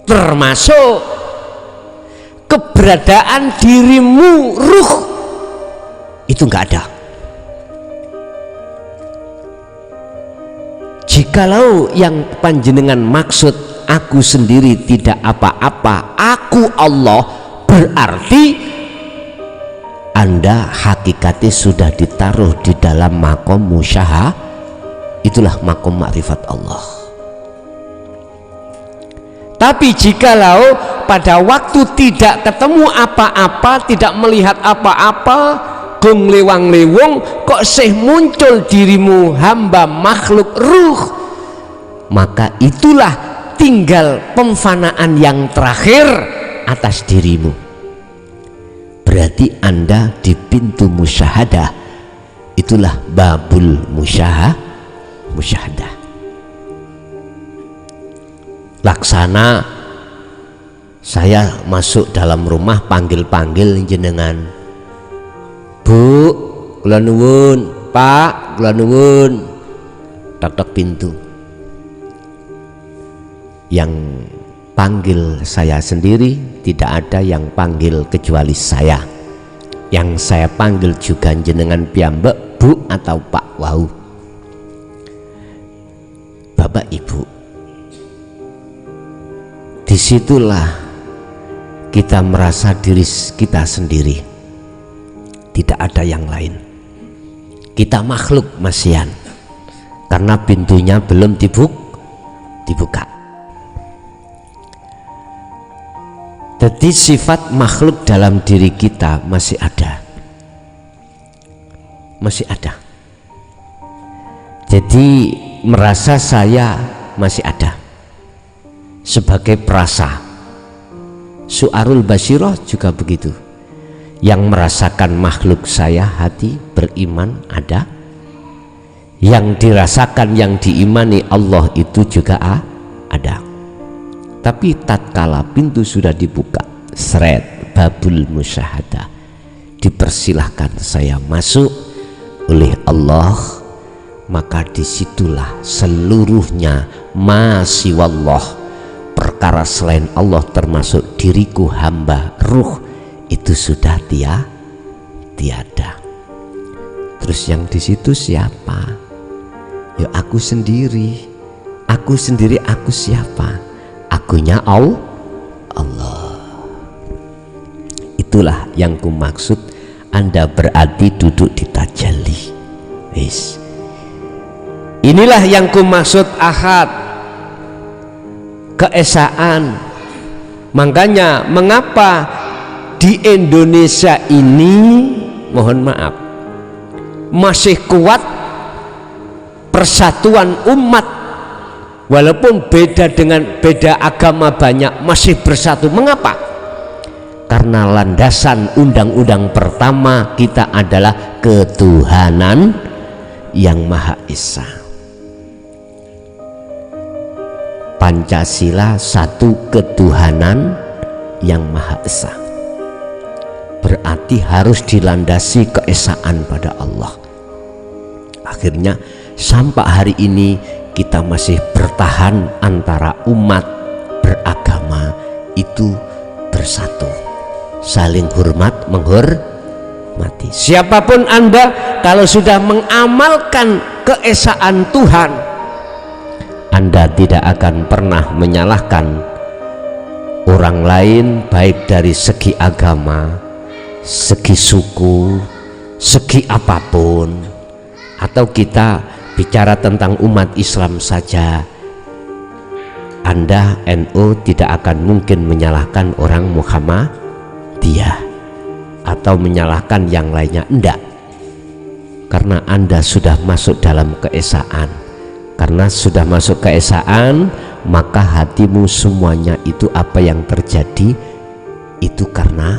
termasuk keberadaan dirimu, ruh itu nggak ada. Jikalau yang panjenengan maksud aku sendiri tidak apa-apa, aku Allah, berarti Anda hakikatnya sudah ditaruh di dalam makom musyaha, itulah makom ma'rifat Allah. Tapi jikalau pada waktu tidak ketemu apa-apa, tidak melihat apa-apa, gong lewang-lewong, kok sih muncul dirimu hamba makhluk ruh, maka itulah tinggal pemfanaan yang terakhir atas dirimu. Berarti Anda di pintu musyahadah, itulah babul musyahadah. Laksana saya masuk dalam rumah, panggil-panggil jenengan, Bu, kula nuwun, Pak, kula nuwun, tok-tok pintu. Yang panggil saya sendiri, tidak ada yang panggil kecuali saya. Yang saya panggil juga jenengan piyambak, Bu atau Pak wau. Bapak Ibu, disitulah kita merasa diri kita sendiri, tidak ada yang lain. Kita makhluk masihan karena pintunya belum dibuka. Jadi sifat makhluk dalam diri kita masih ada, jadi merasa saya masih ada sebagai perasa. Su'arul Basyirah juga begitu, yang merasakan makhluk saya hati beriman ada, yang dirasakan, yang diimani Allah itu juga ada. Tapi tatkala pintu sudah dibuka, seret babul musyahadah, dipersilahkan saya masuk oleh Allah, maka disitulah seluruhnya masiwallah, perkara selain Allah termasuk diriku hamba ruh, itu sudah tiada. Terus yang di situ siapa? Ya aku sendiri. Aku siapa? Akunya Allah. Itulah yang ku maksud Anda berarti duduk di tajalli. Wis. Inilah yang kumaksud ahad, keesaan. Makanya mengapa di Indonesia ini, mohon maaf, masih kuat persatuan umat, walaupun beda agama banyak, masih bersatu. Mengapa? Karena landasan undang-undang pertama kita adalah ketuhanan yang Maha Esa. Pancasila satu ketuhanan yang Maha Esa, berarti harus dilandasi keesaan pada Allah. Akhirnya sampai hari ini kita masih bertahan antara umat beragama itu bersatu, saling hormat menghormati. Siapapun Anda, kalau sudah mengamalkan keesaan Tuhan, Anda tidak akan pernah menyalahkan orang lain, baik dari segi agama, segi suku, segi apapun. Atau kita bicara tentang umat Islam saja, Anda NU tidak akan mungkin menyalahkan orang Muhammadiyah atau menyalahkan yang lainnya, enggak, karena Anda sudah masuk dalam keesaan. Karena sudah masuk keesaan, maka hatimu semuanya itu apa yang terjadi itu karena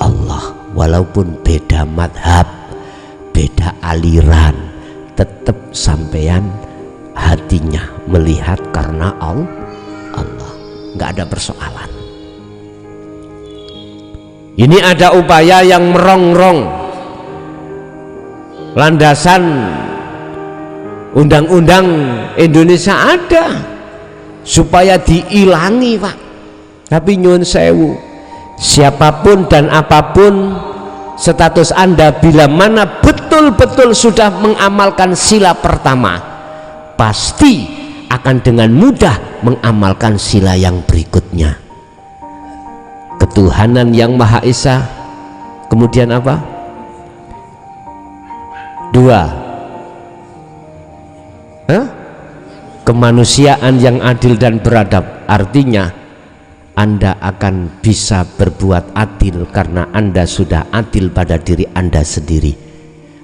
Allah. Walaupun beda madhab, beda aliran, tetap sampean hatinya melihat karena Allah, nggak ada persoalan. Ini ada upaya yang merongrong landasan undang-undang Indonesia ada supaya diilangi, Pak. Tapi nyuwun sewu, siapapun dan apapun status Anda, bila mana betul-betul sudah mengamalkan sila pertama, pasti akan dengan mudah mengamalkan sila yang berikutnya. Ketuhanan yang Maha Esa, kemudian apa? Dua, kemanusiaan yang adil dan beradab. Artinya Anda akan bisa berbuat adil karena Anda sudah adil pada diri Anda sendiri.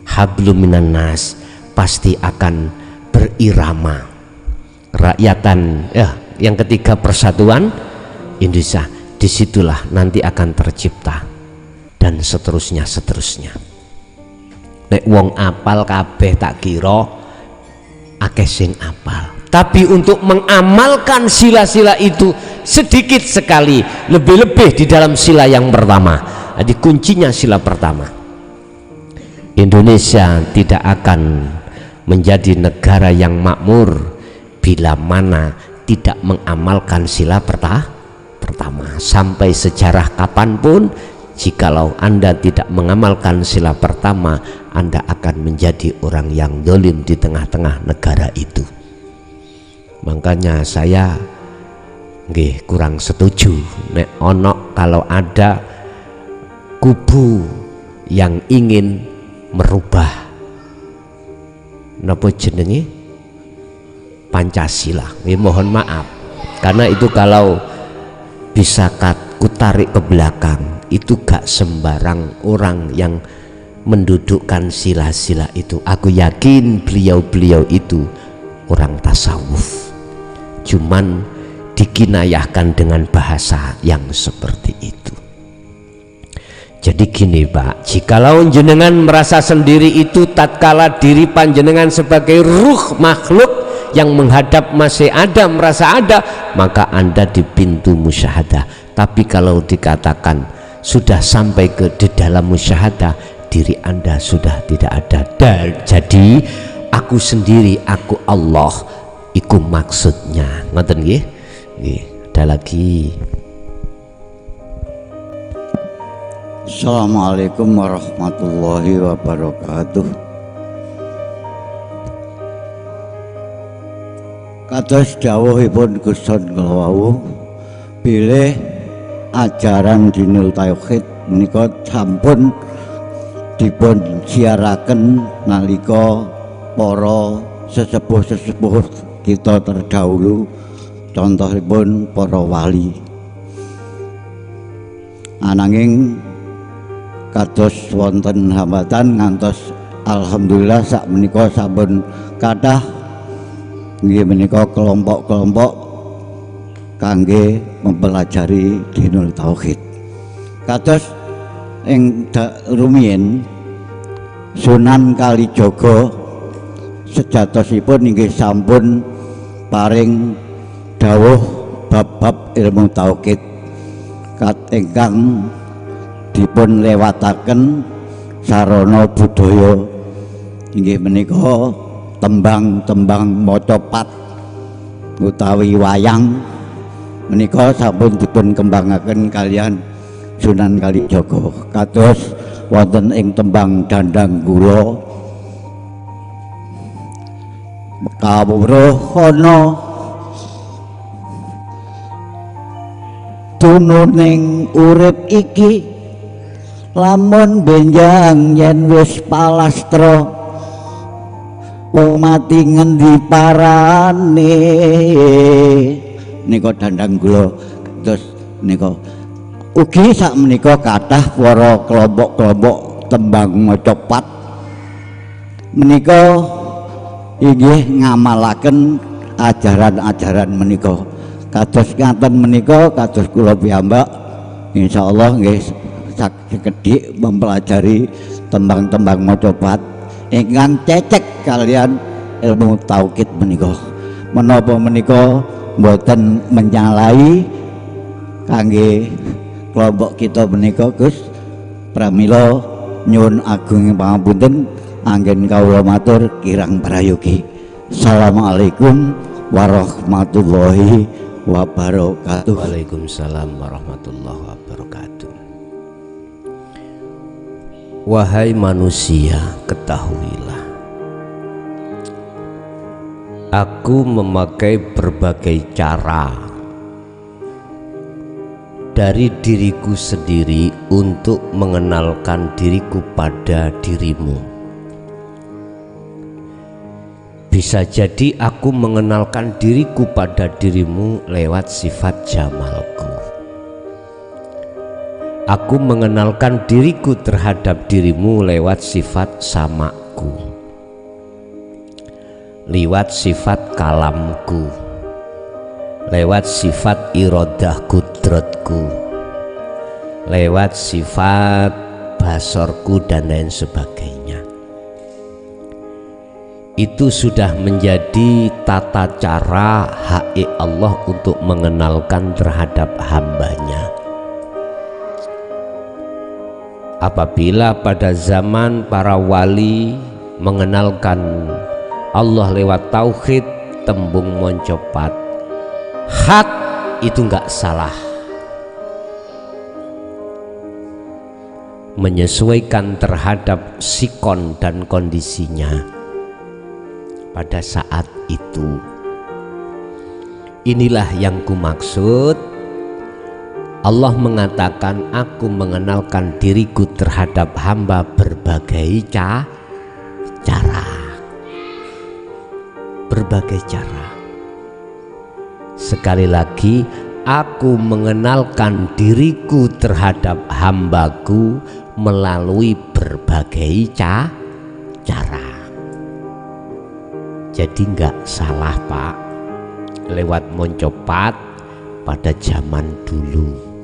Hablum minan nas, pasti akan berirama. Rakyatan, yang ketiga persatuan Indonesia, disitulah nanti akan tercipta, dan seterusnya. Nek wong apal kabeh tak kira akeh sing apal, tapi untuk mengamalkan sila-sila itu sedikit sekali, lebih-lebih di dalam sila yang pertama. Jadi kuncinya sila pertama. Indonesia tidak akan menjadi negara yang makmur bila mana tidak mengamalkan sila pertama. Sampai sejarah kapanpun, jikalau Anda tidak mengamalkan sila pertama, Anda akan menjadi orang yang zalim di tengah-tengah negara itu. Makanya saya kurang setuju nek ono kalau ada kubu yang ingin merubah napa jenenge Pancasila. Mohon maaf, karena itu kalau bisa kutarik ke belakang, itu gak sembarang orang yang mendudukkan sila-sila itu. Aku yakin beliau-beliau itu orang tasawuf, cuman dikinayahkan dengan bahasa yang seperti itu. Jadi gini Pak, jikalau jenengan merasa sendiri itu tatkala diri panjenengan sebagai ruh makhluk yang menghadap masih ada, merasa ada, maka Anda di pintu musyahadah. Tapi kalau dikatakan sudah sampai ke di dalam musyahadah, diri Anda sudah tidak ada. Jadi aku sendiri, aku Allah, iku maksudnya. Ngoten nggih? Nggih, ada lagi. Assalamualaikum warahmatullahi wabarakatuh. Kados dawuhipun Gusti Nglawu, bilih ajaran dinul tauhid menika sampun dipun siaraken nalika para sesepuh-sesepuh kita terdahulu, contohipun para wali. Ananging kados wonten hambatan ngantos alhamdulillah sak menika sampun kathah nggih menika kelompok-kelompok kangge mempelajari dinul tauhid. Kados ing rumiyin Sunan Kalijaga sejatosipun inggih sampun paring dawuh bab-bab ilmu tauhid ingkang dipun lewataken sarana budaya inggih menika tembang-tembang maca pat utawi wayang menika sampun dipun kembangaken kalian Sunan Kalijaga. Kados wonten ing tembang Dandang Kula kawruh ana tununing urip iki lamun benjang yen wis palastra wong mati ngendi parane nika Dandang Kula. Terus nika ugi sak menika kathah para kelompok-kelompok tembang maca pat menika inggih ngamalaken ajaran-ajaran menika. Kados ngaten menika kados kula piyambak insyaallah nggih sakedhik mempelajari tembang-tembang maca pat ingkang cecek kalian ilmu tauhid menika. Menapa menika mboten menyalahi kangge kelompok kita menika Gus, pramila nyuwun agung pangapunten anggen kawula matur kirang prayogi. Assalamualaikum warahmatullahi wabarakatuh. Waalaikumsalam warahmatullahi wabarakatuh. Wahai manusia, ketahuilah, aku memakai berbagai cara dari diriku sendiri untuk mengenalkan diriku pada dirimu. Bisa jadi aku mengenalkan diriku pada dirimu lewat sifat jamalku. Aku mengenalkan diriku terhadap dirimu lewat sifat samaku, lewat sifat kalamku, lewat sifat iradah kudratku, lewat sifat basorku dan lain sebagainya. Itu sudah menjadi tata cara hak Allah untuk mengenalkan terhadap hambanya. Apabila pada zaman para wali mengenalkan Allah lewat tauhid, tembung moncopat, hak itu enggak salah, menyesuaikan terhadap sikon dan kondisinya pada saat itu. Inilah yang kumaksud Allah mengatakan aku mengenalkan diriku terhadap hamba berbagai cara, berbagai cara. Sekali lagi, aku mengenalkan diriku terhadap hambaku melalui berbagai cara. Jadi enggak salah Pak lewat moncopat pada zaman dulu.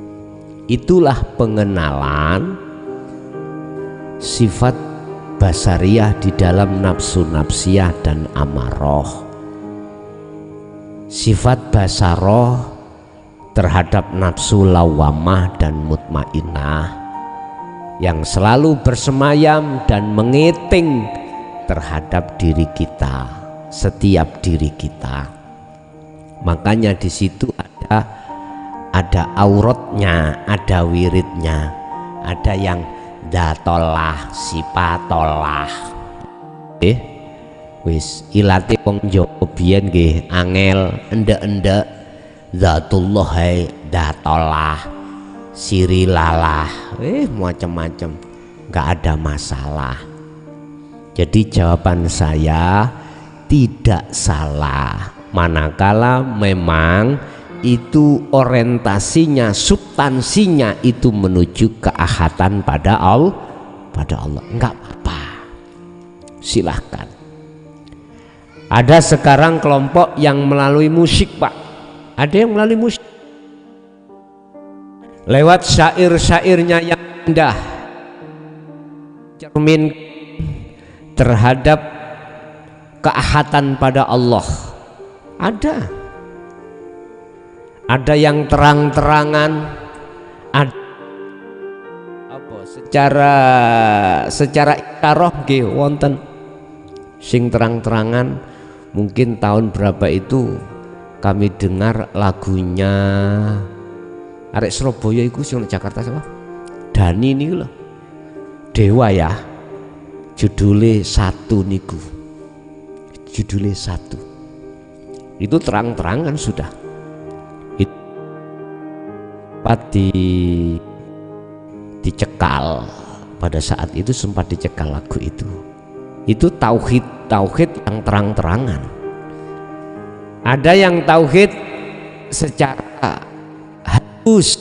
Itulah pengenalan sifat basariyah di dalam nafsu nafsiyah dan amaroh. Sifat basaroh terhadap nafsu lawamah dan mutmainnah yang selalu bersemayam dan mengiting terhadap diri kita, setiap diri kita. Makanya di situ ada auratnya, ada wiridnya, ada yang datolah, sipatolah. Wis ilate wong Jawa biyen nggih angel endek-endek zatullah hai datolah, sirilalah, macam-macam. nggak ada masalah. Jadi jawaban saya tidak salah, manakala memang itu orientasinya, substansinya itu menuju keahatan pada Allah, enggak apa-apa, silahkan. Ada sekarang kelompok yang melalui musik, Pak, ada yang melalui musik lewat syair-syairnya yang indah, cermin terhadap keahatan pada Allah. Ada yang terang-terangan, ada apa secara ikarah nggih wonten sing terang-terangan. Mungkin tahun berapa itu kami dengar lagunya arek Surabaya iku sing Jakarta siapa? Dani niku lho. Dewa ya. Judule Satu niku. Judule Satu. Itu terang-terangan sudah. Dicekal pada saat itu, sempat dicekal lagu itu tauhid yang terang-terangan. Ada yang tauhid secara halus,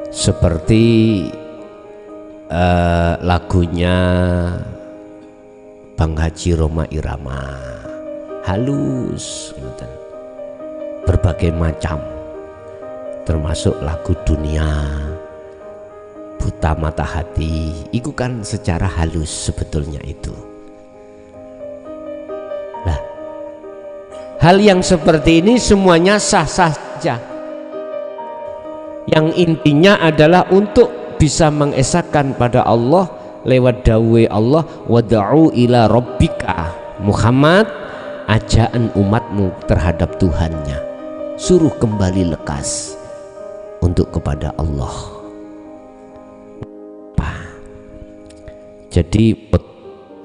seperti lagunya Bang Haji Roma Irama, halus, berbagai macam, termasuk lagu Dunia, Buta Mata Hati, itu kan secara halus sebetulnya itu. Nah, hal yang seperti ini semuanya sah-sah saja. Yang intinya adalah untuk bisa mengesahkan pada Allah lewat dawe Allah, wad'u ila rabbika. Muhammad, ajaan umatmu terhadap Tuhannya, suruh kembali lekas untuk kepada Allah. Jadi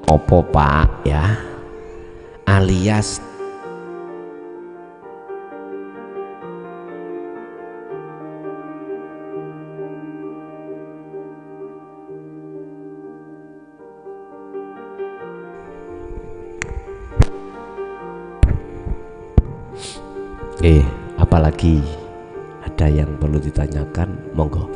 opo Pak ya, alias apalagi ada yang perlu ditanyakan, monggo.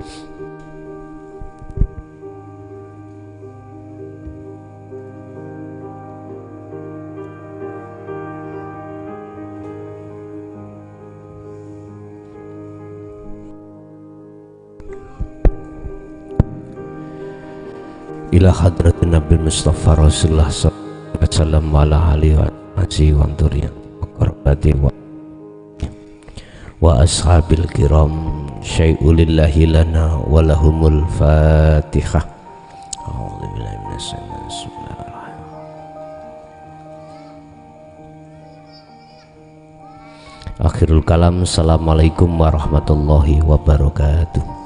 Ila hadratin Nabi Mustafa Rasulullah sallallahu alaihi wasallam wa ala alihi wa sahbihi wa ashabil kiram syai'ulillahi lana wa lahumul fatihah. A'udzubillahi minasyaitonir rajim. Akhirul kalam. Assalamualaikum warahmatullahi wabarakatuh.